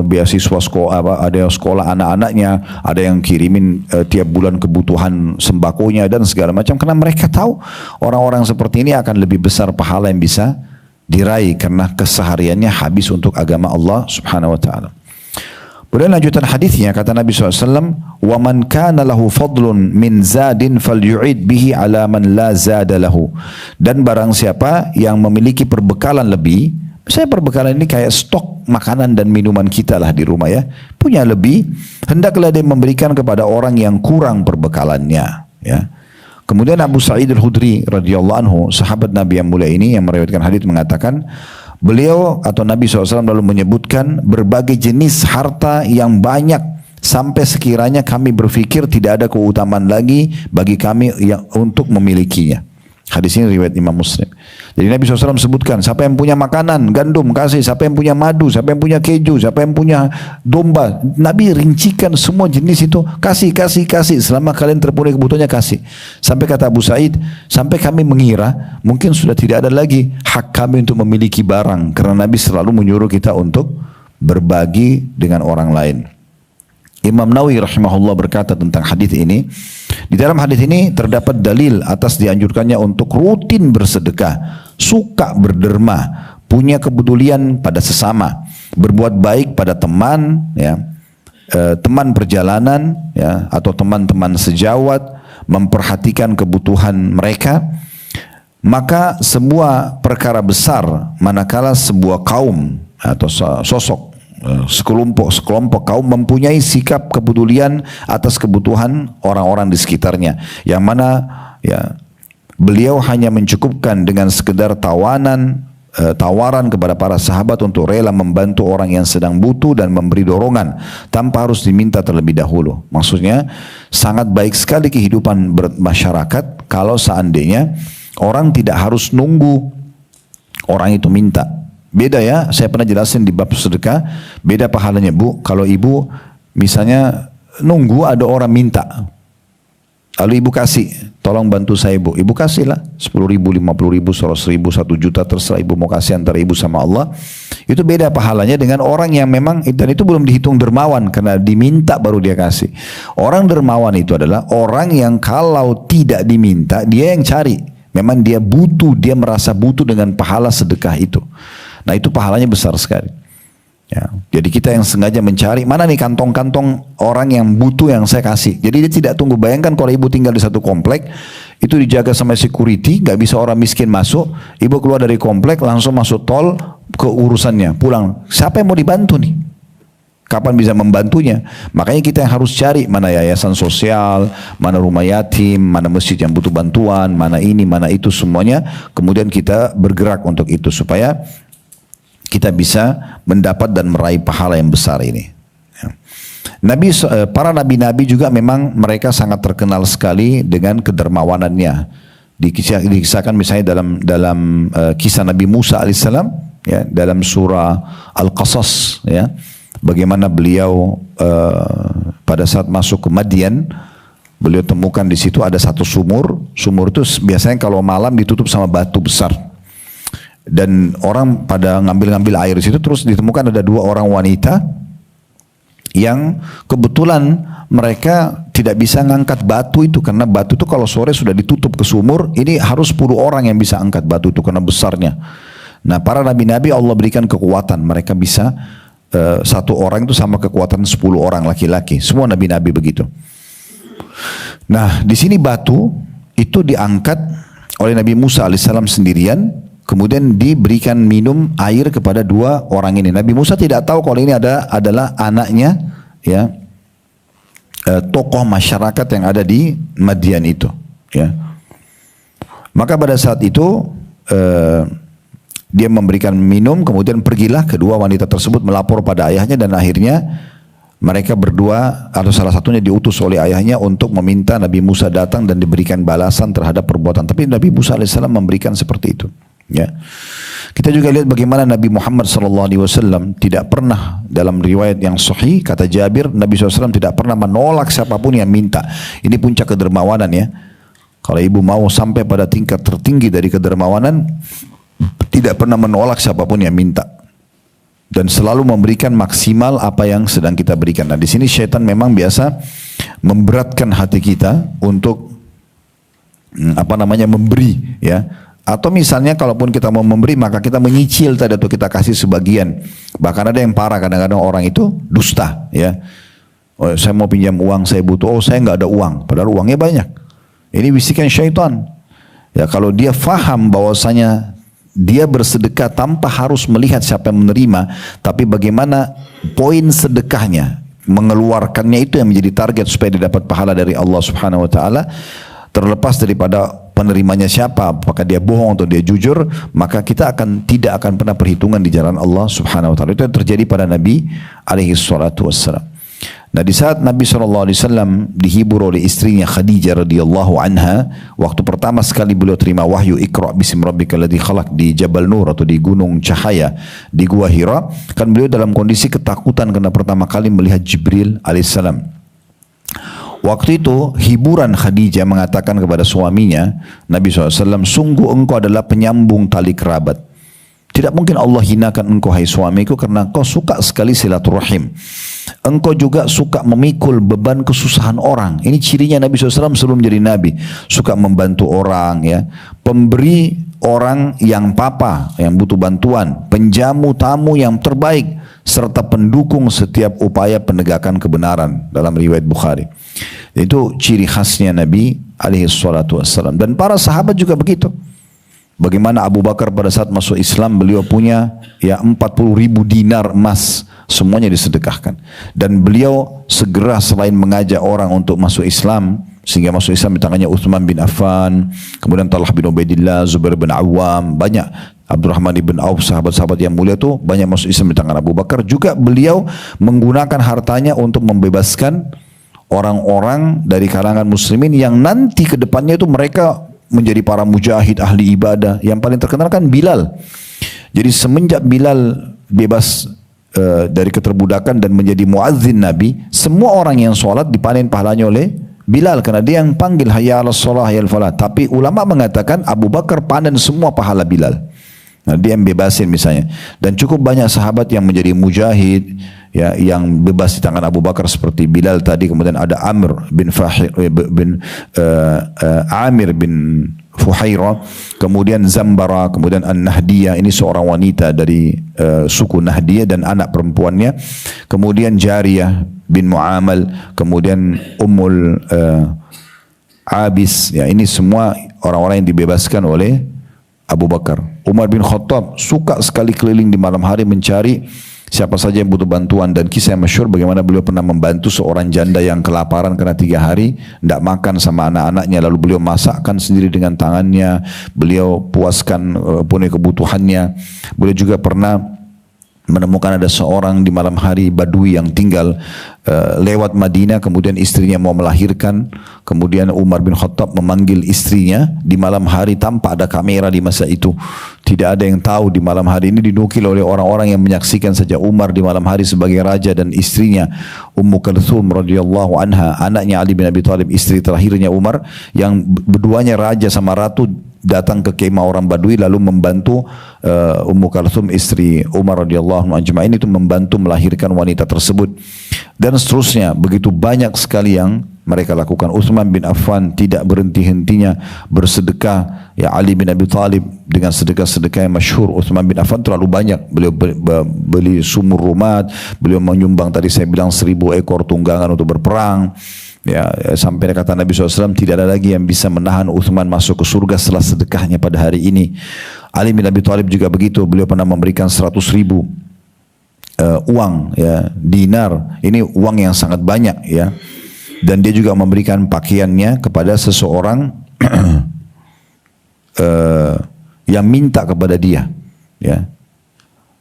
beasiswa sekolah, ada yang sekolah anak-anaknya, ada yang kirimin tiap bulan kebutuhan sembakonya dan segala macam. Karena mereka tahu orang-orang seperti ini akan lebih besar pahala yang bisa diraih karena kesehariannya habis untuk agama Allah Subhanahu wa taala. Kemudian lanjutan hadisnya kata Nabi SAW, wa man kana lahu fadlun min zadin falyu'id bihi ala man la zada lahu. Dan barang siapa yang memiliki perbekalan lebih, misalnya perbekalan ini kayak stok makanan dan minuman kita lah di rumah ya, punya lebih, hendaklah dia memberikan kepada orang yang kurang perbekalannya ya. Kemudian Abu Sa'id Al-Khudri radhiyallahu anhu, sahabat Nabi yang mulia ini yang meriwayatkan hadis mengatakan, beliau atau Nabi SAW lalu menyebutkan berbagai jenis harta yang banyak sampai sekiranya kami berfikir tidak ada keutamaan lagi bagi kami yang untuk memilikinya. Hadis ini riwayat Imam Muslim. Jadi Nabi SAW sebutkan, siapa yang punya makanan, gandum kasih, siapa yang punya madu, siapa yang punya keju, siapa yang punya domba. Nabi rincikan semua jenis itu, kasih. Selama kalian terpenuhi kebutuhannya kasih. Sampai kata Abu Sa'id, sampai kami mengira mungkin sudah tidak ada lagi hak kami untuk memiliki barang. Karena Nabi selalu menyuruh kita untuk berbagi dengan orang lain. Imam Nawawi rahimahullah berkata tentang hadis ini, di dalam hadis ini terdapat dalil atas dianjurkannya untuk rutin bersedekah, suka berderma, punya kepedulian pada sesama, berbuat baik pada teman, ya, teman perjalanan, ya, atau teman-teman sejawat, memperhatikan kebutuhan mereka. Maka sebuah perkara besar manakala sebuah kaum atau sosok sekelompok kaum mempunyai sikap kepedulian atas kebutuhan orang-orang di sekitarnya, yang mana ya beliau hanya mencukupkan dengan sekedar tawaran kepada para sahabat untuk rela membantu orang yang sedang butuh dan memberi dorongan tanpa harus diminta terlebih dahulu. Maksudnya sangat baik sekali kehidupan bermasyarakat kalau seandainya orang tidak harus nunggu orang itu minta. Beda ya, saya pernah jelasin di bab sedekah, beda pahalanya Bu. Kalau ibu misalnya nunggu ada orang minta, lalu ibu kasih, tolong bantu saya Bu. Ibu kasihlah 10.000, 50.000, 100.000, 1 juta, terserah ibu mau kasih antara ibu sama Allah. Itu beda pahalanya dengan orang yang memang, dan itu belum dihitung dermawan karena diminta baru dia kasih. Orang dermawan itu adalah orang yang kalau tidak diminta, dia yang cari. Memang dia butuh, dia merasa butuh dengan pahala sedekah itu. Nah itu pahalanya besar sekali. Ya, jadi kita yang sengaja mencari mana nih kantong-kantong orang yang butuh yang saya kasih. Jadi dia tidak tunggu. Bayangkan kalau ibu tinggal di satu komplek, itu dijaga sama security, nggak bisa orang miskin masuk. Ibu keluar dari komplek langsung masuk tol ke urusannya, pulang. Siapa yang mau dibantu nih? Kapan bisa membantunya? Makanya kita yang harus cari mana yayasan sosial, mana rumah yatim, mana masjid yang butuh bantuan, mana ini, mana itu semuanya. Kemudian kita bergerak untuk itu supaya kita bisa mendapat dan meraih pahala yang besar ini. Para nabi-nabi juga memang mereka sangat terkenal sekali dengan kedermawanannya. Dikisahkan misalnya dalam kisah Nabi Musa alaihissalam, ya, dalam surah Al-Qasas, ya, bagaimana beliau pada saat masuk ke Madian, beliau temukan di situ ada satu sumur. Sumur itu biasanya kalau malam ditutup sama batu besar. Dan orang pada ngambil-ngambil air di situ, terus ditemukan ada 2 orang wanita yang kebetulan mereka tidak bisa ngangkat batu itu karena batu itu kalau sore sudah ditutup ke sumur, ini harus 10 orang yang bisa angkat batu itu karena besarnya. Nah para nabi-nabi Allah berikan kekuatan, mereka bisa 1 orang itu sama kekuatan 10 orang laki-laki, semua nabi-nabi begitu. Nah di sini batu itu diangkat oleh Nabi Musa alaihissalam sendirian. Kemudian diberikan minum air kepada 2 orang ini. Nabi Musa tidak tahu kalau ini adalah anaknya, ya, tokoh masyarakat yang ada di Madian itu. Ya. Maka pada saat itu dia memberikan minum, kemudian pergilah kedua wanita tersebut melapor pada ayahnya dan akhirnya mereka berdua atau salah satunya diutus oleh ayahnya untuk meminta Nabi Musa datang dan diberikan balasan terhadap perbuatan. Tapi Nabi Musa alaihissalam memberikan seperti itu. Ya, kita juga lihat bagaimana Nabi Muhammad SAW tidak pernah dalam riwayat yang sahih kata Jabir, Nabi SAW tidak pernah menolak siapapun yang minta. Ini puncak kedermawanan ya. Kalau ibu mau sampai pada tingkat tertinggi dari kedermawanan, tidak pernah menolak siapapun yang minta dan selalu memberikan maksimal apa yang sedang kita berikan. Nah di sini syaitan memang biasa memberatkan hati kita untuk memberi ya. Atau misalnya kalaupun kita mau memberi maka kita menyicil tadi atau kita kasih sebagian. Bahkan ada yang parah kadang-kadang orang itu dusta ya. Oh, saya mau pinjam uang, saya butuh. Oh saya nggak ada uang, padahal uangnya banyak. Ini bisikan syaitan. Ya kalau dia faham bahwasanya dia bersedekah tanpa harus melihat siapa yang menerima, tapi bagaimana poin sedekahnya, mengeluarkannya itu yang menjadi target supaya dia dapat pahala dari Allah Subhanahu Wa Taala. Terlepas daripada penerimanya siapa, apakah dia bohong atau dia jujur, maka kita tidak akan pernah perhitungan di jalan Allah Subhanahu Wa Taala. Itu yang terjadi pada Nabi alaihi salatu wassalam. Nah di saat Nabi SAW dihibur oleh istrinya Khadijah radhiyallahu anha, waktu pertama sekali beliau terima wahyu Iqra bismi rabbikal ladzi khalaq di Jabal Nur atau di Gunung Cahaya di Gua Hira, kan beliau dalam kondisi ketakutan karena pertama kali melihat Jibril alaihissalam. Waktu itu hiburan Khadijah mengatakan kepada suaminya Nabi SAW, sungguh engkau adalah penyambung tali kerabat. Tidak mungkin Allah hinakan engkau hai suamiku karena engkau suka sekali silaturahim. Engkau juga suka memikul beban kesusahan orang. Ini cirinya Nabi SAW sebelum jadi Nabi. Suka membantu orang ya. Pemberi orang yang papa, yang butuh bantuan. Penjamu tamu yang terbaik. Serta pendukung setiap upaya penegakan kebenaran dalam riwayat Bukhari. Itu ciri khasnya Nabi alaihi salatu wassalam. Dan para sahabat juga begitu. Bagaimana Abu Bakar pada saat masuk Islam beliau punya ya 40.000 dinar emas, semuanya disedekahkan. Dan beliau segera selain mengajak orang untuk masuk Islam, sehingga masuk Islam di tangannya Uthman bin Affan, kemudian Talha bin Ubaidillah, Zubair bin Awam, banyak Abdurrahman bin Auf, sahabat-sahabat yang mulia itu banyak masuk Islam di tangan Abu Bakar. Juga beliau menggunakan hartanya untuk membebaskan orang-orang dari kalangan muslimin yang nanti ke depannya itu mereka menjadi para mujahid ahli ibadah. Yang paling terkenal kan Bilal. Jadi semenjak Bilal bebas dari keterbudakan dan menjadi muazzin Nabi, semua orang yang sholat dipanen pahalanya oleh Bilal karena dia yang panggil hayya 'alas shalah hayya 'alal falah. Tapi ulama mengatakan Abu Bakar panen semua pahala Bilal. Nah, dia yang bebasin misalnya. Dan cukup banyak sahabat yang menjadi mujahid, ya, yang bebas di tangan Abu Bakar seperti Bilal tadi. Kemudian ada Amir bin Fuhairah, kemudian Zambara, kemudian An-Nahdiyah, ini seorang wanita dari suku Nahdiyah dan anak perempuannya, kemudian Jariyah bin Mu'amal, kemudian Ummul Abis, ya, ini semua orang-orang yang dibebaskan oleh Abu Bakar. Umar bin Khattab suka sekali keliling di malam hari mencari siapa saja yang butuh bantuan, dan kisah yang masyhur bagaimana beliau pernah membantu seorang janda yang kelaparan karena 3 hari tidak makan sama anak-anaknya, lalu beliau masakkan sendiri dengan tangannya, beliau puaskan penuhi kebutuhannya. Beliau juga pernah menemukan ada seorang di malam hari Badui yang tinggal lewat Madinah, kemudian istrinya mau melahirkan, kemudian Umar bin Khattab memanggil istrinya di malam hari tanpa ada kamera di masa itu. Tidak ada yang tahu di malam hari ini, dinukil oleh orang-orang yang menyaksikan saja Umar di malam hari sebagai raja, dan istrinya Ummu Kalthum radhiyallahu anha, anaknya Ali bin Abi Thalib, istri terakhirnya Umar, yang berduanya raja sama ratu, datang ke kemah orang Badui lalu membantu Ummu Kalthum istri Umar radhiyallahu anhu ajma'in itu membantu melahirkan wanita tersebut, dan seterusnya. Begitu banyak sekali yang mereka lakukan. Utsman bin Affan tidak berhenti-hentinya bersedekah, ya, Ali bin Abi Thalib dengan sedekah-sedekah yang masyhur. Utsman bin Affan terlalu banyak, beliau beli sumur rumat, beliau menyumbang tadi saya bilang 1000 ekor tunggangan untuk berperang. Ya, sampai kata Nabi SAW, tidak ada lagi yang bisa menahan Utsman masuk ke surga setelah sedekahnya pada hari ini. Ali bin Abi Thalib juga begitu, beliau pernah memberikan 100.000 uang, ya, dinar, ini uang yang sangat banyak, ya. Dan dia juga memberikan pakaiannya kepada seseorang yang minta kepada dia, ya.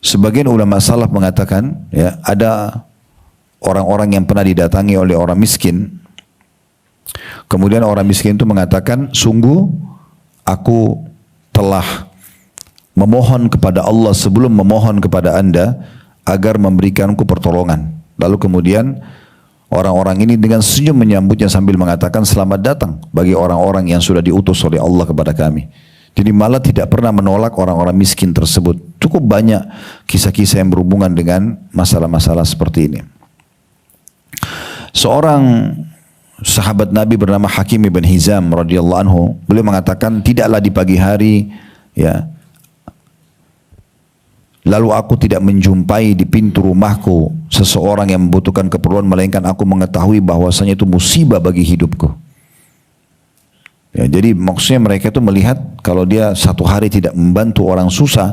Sebagian ulama salaf mengatakan, ya, ada orang-orang yang pernah didatangi oleh orang miskin. Kemudian orang miskin itu mengatakan, sungguh aku telah memohon kepada Allah sebelum memohon kepada anda agar memberikanku pertolongan. Lalu kemudian orang-orang ini dengan senyum menyambutnya sambil mengatakan selamat datang bagi orang-orang yang sudah diutus oleh Allah kepada kami. Jadi malah tidak pernah menolak orang-orang miskin tersebut. Cukup banyak kisah-kisah yang berhubungan dengan masalah-masalah seperti ini. Seorang sahabat Nabi bernama Hakim ibn Hizam radhiyallahu anhu, beliau mengatakan, tidaklah di pagi hari, ya, lalu aku tidak menjumpai di pintu rumahku seseorang yang membutuhkan keperluan, melainkan aku mengetahui bahwasanya itu musibah bagi hidupku. Ya, jadi maksudnya mereka itu melihat kalau dia satu hari tidak membantu orang susah,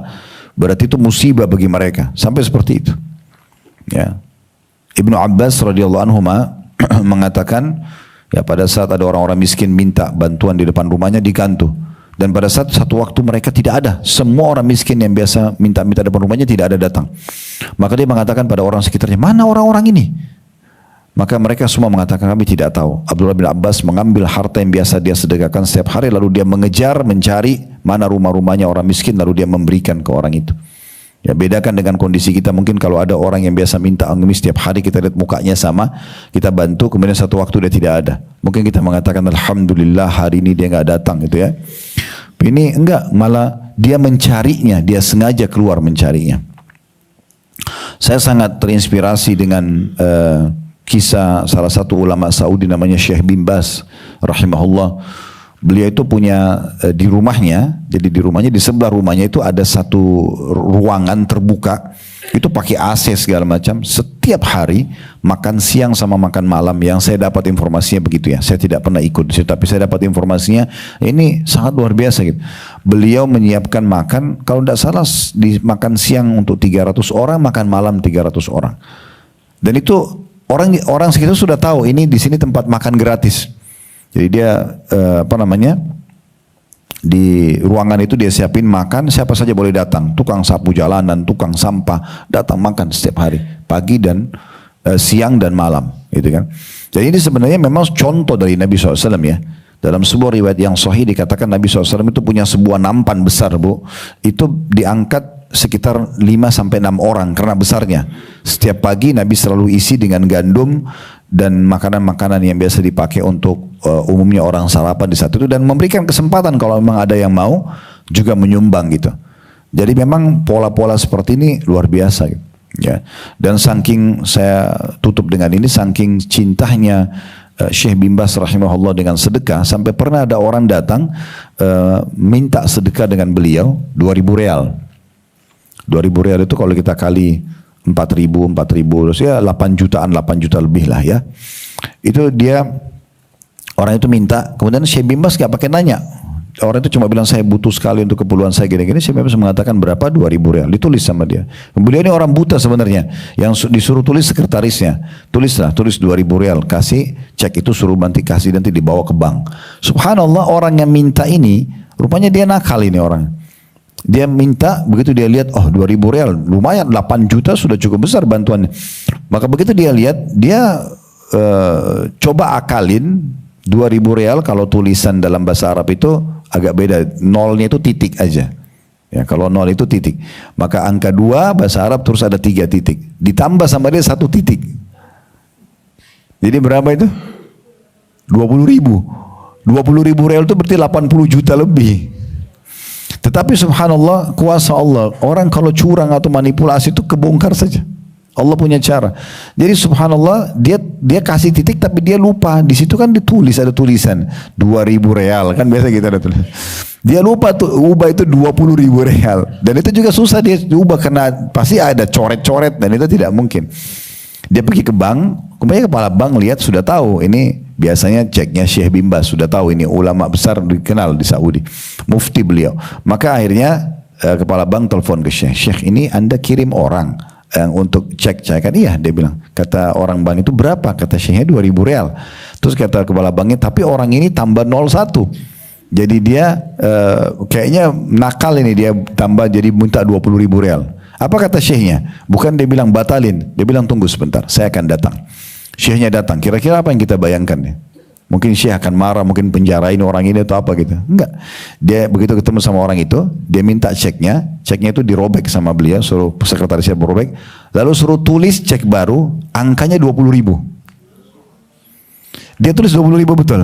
berarti itu musibah bagi mereka. Sampai seperti itu. Ya. Ibnu Abbas radhiyallahu anhu mengatakan, ya, pada saat ada orang-orang miskin minta bantuan di depan rumahnya digantung. Dan pada saat satu waktu mereka tidak ada, semua orang miskin yang biasa minta-minta depan rumahnya tidak ada datang. Maka dia mengatakan pada orang sekitarnya, mana orang-orang ini? Maka mereka semua mengatakan, kami tidak tahu. Abdullah bin Abbas mengambil harta yang biasa dia sedekahkan setiap hari, lalu dia mengejar, mencari mana rumah-rumahnya orang miskin, lalu dia memberikan ke orang itu. Ya, bedakan dengan kondisi kita, mungkin kalau ada orang yang biasa minta pengemis setiap hari, kita lihat mukanya sama, kita bantu, kemudian satu waktu dia tidak ada. Mungkin kita mengatakan, alhamdulillah hari ini dia nggak datang, gitu ya. Ini enggak, malah dia mencarinya, dia sengaja keluar mencarinya. Saya sangat terinspirasi dengan kisah salah satu ulama Saudi namanya Syekh bin Baz rahimahullah. Beliau itu punya di rumahnya, jadi di rumahnya, di sebelah rumahnya itu ada satu ruangan terbuka, itu pakai AC segala macam. Setiap hari makan siang sama makan malam, yang saya dapat informasinya begitu ya. Saya tidak pernah ikut, tapi saya dapat informasinya ini sangat luar biasa gitu. Beliau menyiapkan makan, kalau tidak salah di makan siang untuk 300 orang, makan malam 300 orang. Dan itu orang sekitar sudah tahu ini di sini tempat makan gratis. Jadi dia di ruangan itu dia siapin makan, siapa saja boleh datang, tukang sapu jalanan, tukang sampah, datang makan setiap hari, pagi dan siang dan malam, gitu kan. Jadi ini sebenarnya memang contoh dari Nabi SAW ya. Dalam sebuah riwayat yang sahih dikatakan Nabi SAW itu punya sebuah nampan besar, bu, itu diangkat sekitar 5 sampai 6 orang karena besarnya. Setiap pagi Nabi selalu isi dengan gandum dan makanan-makanan yang biasa dipakai untuk umumnya orang sarapan di saat itu, dan memberikan kesempatan kalau memang ada yang mau juga menyumbang gitu. Jadi memang pola-pola seperti ini luar biasa gitu. Ya. Dan saking, saya tutup dengan ini, saking cintanya Syekh bin Baz rahimahullah dengan sedekah, sampai pernah ada orang datang minta sedekah dengan beliau 2.000 real. 2.000 real itu kalau kita kali 4.000 terus ya 8 juta lebih lah ya. Itu dia, orang itu minta, kemudian Syekh bin Baz gak pakai nanya. Orang itu cuma bilang saya butuh sekali untuk keperluan saya gini-gini. Syekh bin Baz mengatakan berapa? 2.000 real. Ditulis sama dia. Beliau ini orang buta sebenarnya. Yang disuruh tulis sekretarisnya. Tulis 2.000 real. Kasih cek itu, suruh nanti dibawa ke bank. Subhanallah, orang yang minta ini, rupanya dia nakal ini orang. Dia minta, begitu dia lihat, oh 2.000 real, lumayan, 8 juta sudah cukup besar bantuannya. Maka begitu dia lihat, dia coba akalin 2.000 real kalau tulisan dalam bahasa Arab itu agak beda, nolnya itu titik aja. Ya, kalau nol itu titik. Maka angka 2 bahasa Arab terus ada 3 titik. Ditambah sama dia 1 titik. Jadi berapa itu? 20.000. 20.000 real itu berarti 80 juta lebih. Tetapi subhanallah, kuasa Allah. Orang kalau curang atau manipulasi itu kebongkar saja. Allah punya cara. Jadi subhanallah, dia kasih titik tapi dia lupa. Di situ kan ditulis, ada tulisan 2.000 real, kan biasa kita ada tulis. Dia lupa tuh ubah itu 20.000 real. Dan itu juga susah dia ubah karena pasti ada coret-coret dan itu tidak mungkin. Dia pergi ke bank, kemudian kepala bank lihat, sudah tahu ini biasanya ceknya Syekh bin Baz, sudah tahu ini ulama besar dikenal di Saudi, mufti beliau. Maka akhirnya kepala bank telepon ke Syekh, ini Anda kirim orang yang untuk cek, saya kan iya, dia bilang, kata orang bank itu berapa, kata Syekhnya 2.000 real. Terus kata kepala banknya, tapi orang ini tambah 01, jadi dia kayaknya nakal ini, dia tambah jadi minta 20.000 real. Apa kata Syekhnya? Bukan dia bilang batalin, dia bilang tunggu sebentar, saya akan datang. Syekhnya datang, kira-kira apa yang kita bayangkan nih? Mungkin Syekh akan marah, mungkin penjarain orang ini atau apa gitu. Enggak. Dia begitu ketemu sama orang itu, dia minta ceknya itu dirobek sama beliau, suruh sekretarisnya berobek, lalu suruh tulis cek baru, angkanya 20.000. Dia tulis 20.000 betul.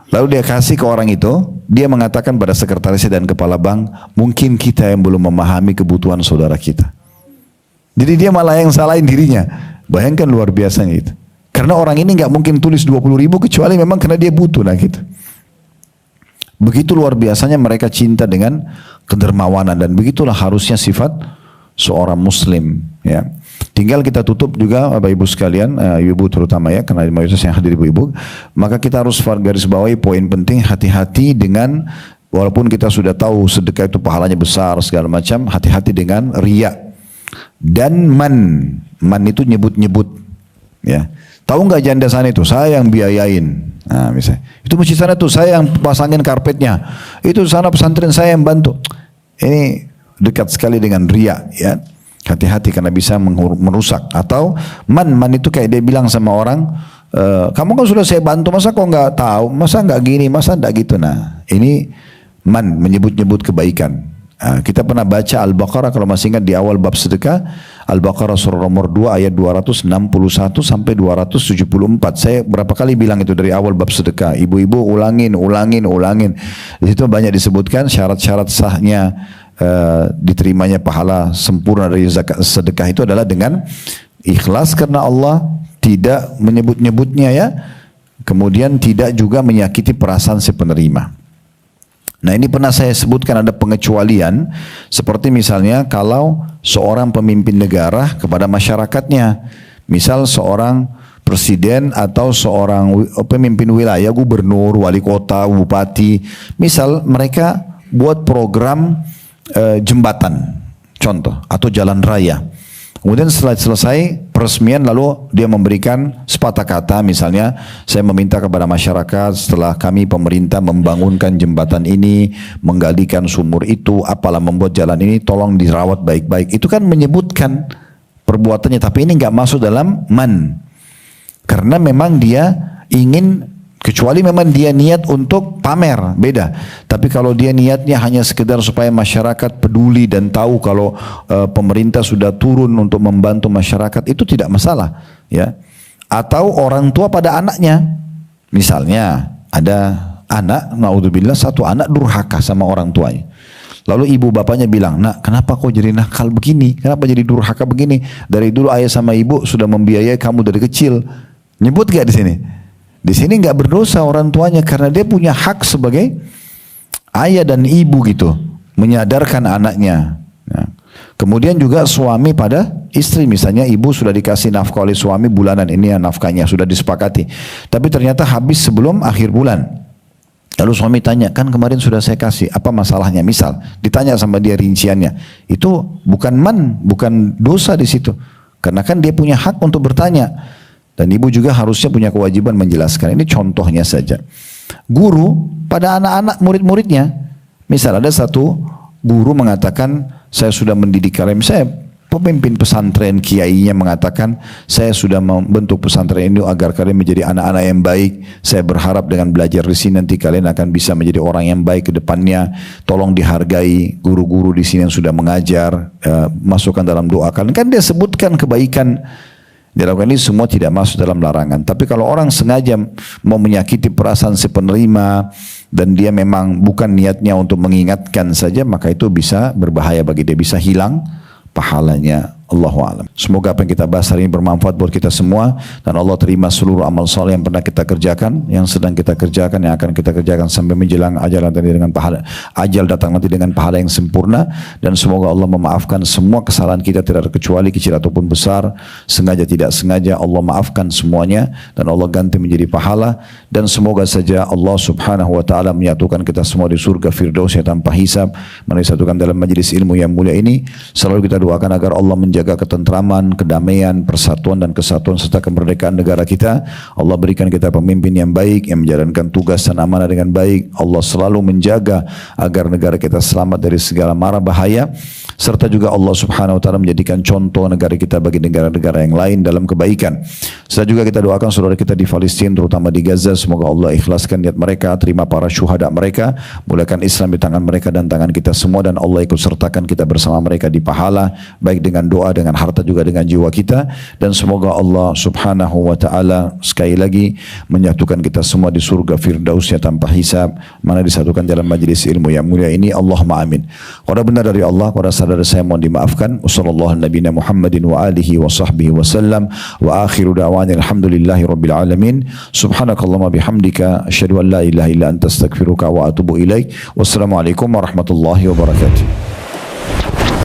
Lalu dia kasih ke orang itu, dia mengatakan pada sekretarisnya dan kepala bank, mungkin kita yang belum memahami kebutuhan saudara kita. Jadi dia malah yang salahin dirinya. Bayangkan luar biasanya itu. Karena orang ini nggak mungkin tulis 20.000 kecuali memang karena dia butuh lah gitu. Begitu luar biasanya mereka cinta dengan kedermawanan, dan begitulah harusnya sifat seorang muslim ya. Tinggal kita tutup juga Bapak Ibu sekalian, ibu terutama ya, karena mayoritas yang hadir ibu-ibu, maka kita harus garis bawahi poin penting, hati-hati dengan, walaupun kita sudah tahu sedekah itu pahalanya besar segala macam, hati-hati dengan riya dan man itu nyebut-nyebut ya. Tahu nggak janda sana itu? Saya yang biayain. Nah, misalnya, itu masjid sana tuh saya yang pasangin karpetnya. Itu sana pesantren saya yang bantu. Ini dekat sekali dengan riya, ya. Hati-hati karena bisa merusak. Atau man itu kayak dia bilang sama orang, kamu kan sudah saya bantu, masa kok nggak tahu? Masa nggak gini? Masa nggak gitu? Nah, ini man, menyebut-nyebut kebaikan. Kita pernah baca Al-Baqarah kalau masih ingat di awal bab sedekah, Al-Baqarah surah nomor 2 ayat 261 sampai 274. Saya berapa kali bilang itu dari awal bab sedekah. Ibu-ibu ulangin. Di situ banyak disebutkan syarat-syarat sahnya diterimanya pahala sempurna dari zakat sedekah itu adalah dengan ikhlas karena Allah, tidak menyebut-nyebutnya ya. Kemudian tidak juga menyakiti perasaan si penerima. Nah, ini pernah saya sebutkan ada pengecualian, seperti misalnya kalau seorang pemimpin negara kepada masyarakatnya, misal seorang presiden atau seorang pemimpin wilayah, gubernur, wali kota, bupati, misal mereka buat program jembatan, contoh, atau jalan raya. Kemudian setelah selesai peresmian, lalu dia memberikan sepatah kata, misalnya saya meminta kepada masyarakat setelah kami pemerintah membangunkan jembatan ini, menggalikan sumur itu, apalah membuat jalan ini, tolong dirawat baik-baik. Itu kan menyebutkan perbuatannya, tapi ini nggak masuk dalam man, karena memang dia ingin Kecuali memang dia niat untuk pamer, beda. Tapi kalau dia niatnya hanya sekedar supaya masyarakat peduli dan tahu kalau pemerintah sudah turun untuk membantu masyarakat, itu tidak masalah, ya. Atau orang tua pada anaknya, misalnya ada anak, naudzubillah, satu anak durhaka sama orang tuanya. Lalu ibu bapaknya bilang, nak kenapa kau jadi nakal begini? Kenapa jadi durhaka begini? Dari dulu ayah sama ibu sudah membiayai kamu dari kecil. Nyebut gak di sini? Di sini nggak berdosa orang tuanya karena dia punya hak sebagai ayah dan ibu gitu, menyadarkan anaknya. Ya. Kemudian juga suami pada istri, misalnya ibu sudah dikasih nafkah oleh suami bulanan, ini ya nafkahnya sudah disepakati, tapi ternyata habis sebelum akhir bulan. Lalu suami tanya, kan kemarin sudah saya kasih, apa masalahnya? Misal ditanya sama dia rinciannya, itu bukan dosa di situ, karena kan dia punya hak untuk bertanya. Dan ibu juga harusnya punya kewajiban menjelaskan. Ini contohnya saja. Guru pada anak-anak murid-muridnya. Misal ada satu guru mengatakan, saya sudah mendidik kalian. Saya pemimpin pesantren, kiainya mengatakan, saya sudah membentuk pesantren ini agar kalian menjadi anak-anak yang baik. Saya berharap dengan belajar di sini nanti kalian akan bisa menjadi orang yang baik ke depannya. Tolong dihargai guru-guru di sini yang sudah mengajar. Masukkan dalam doa kalian. Kan dia sebutkan kebaikan. Dilakukan ini semua tidak masuk dalam larangan. Tapi kalau orang sengaja mau menyakiti perasaan si penerima dan dia memang bukan niatnya untuk mengingatkan saja, maka itu bisa berbahaya bagi dia, bisa hilang pahalanya. Allahu a'lam. Semoga apa yang kita bahas hari ini bermanfaat buat kita semua dan Allah terima seluruh amal saleh yang pernah kita kerjakan, yang sedang kita kerjakan, yang akan kita kerjakan sampai menjelang ajal nanti dengan pahala, ajal datang nanti dengan pahala yang sempurna, dan semoga Allah memaafkan semua kesalahan kita tidak terkecuali kecil ataupun besar, sengaja tidak sengaja Allah maafkan semuanya dan Allah ganti menjadi pahala, dan semoga saja Allah Subhanahu wa taala menyatukan kita semua di surga Firdaus tanpa hisab, menyatukan dalam majelis ilmu yang mulia ini. Selalu kita doakan agar Allah menjaga ketentraman, kedamaian, persatuan dan kesatuan serta kemerdekaan negara kita. Allah berikan kita pemimpin yang baik, yang menjalankan tugas dan amanah dengan baik. Allah selalu menjaga agar negara kita selamat dari segala mara bahaya, serta juga Allah Subhanahu wa taala menjadikan contoh negara kita bagi negara-negara yang lain dalam kebaikan. Serta juga kita doakan saudara kita di Palestina, terutama di Gaza, semoga Allah ikhlaskan niat mereka, terima para syuhada mereka, mulakan Islam di tangan mereka dan tangan kita semua, dan Allah ikut sertakan kita bersama mereka di pahala, baik dengan doa, dengan harta, juga dengan jiwa kita. Dan semoga Allah Subhanahu wa taala sekali lagi menyatukan kita semua di surga Firdausnya tanpa hisab, mana disatukan dalam majlis ilmu yang mulia ini. Allahumma amin. Kalau benar dari Allah, kalau saudara saya mohon dimaafkan. Wassallallahu nabiyana Muhammadin wa alihi wa sahbihi wasallam, wa akhiru da'wana alhamdulillahi rabbil alamin. Subhanakallahumma bihamdika asyhadu an la ilaha illa anta astaghfiruka wa atubu ilaik. Wassalamualaikum warahmatullahi wabarakatuh.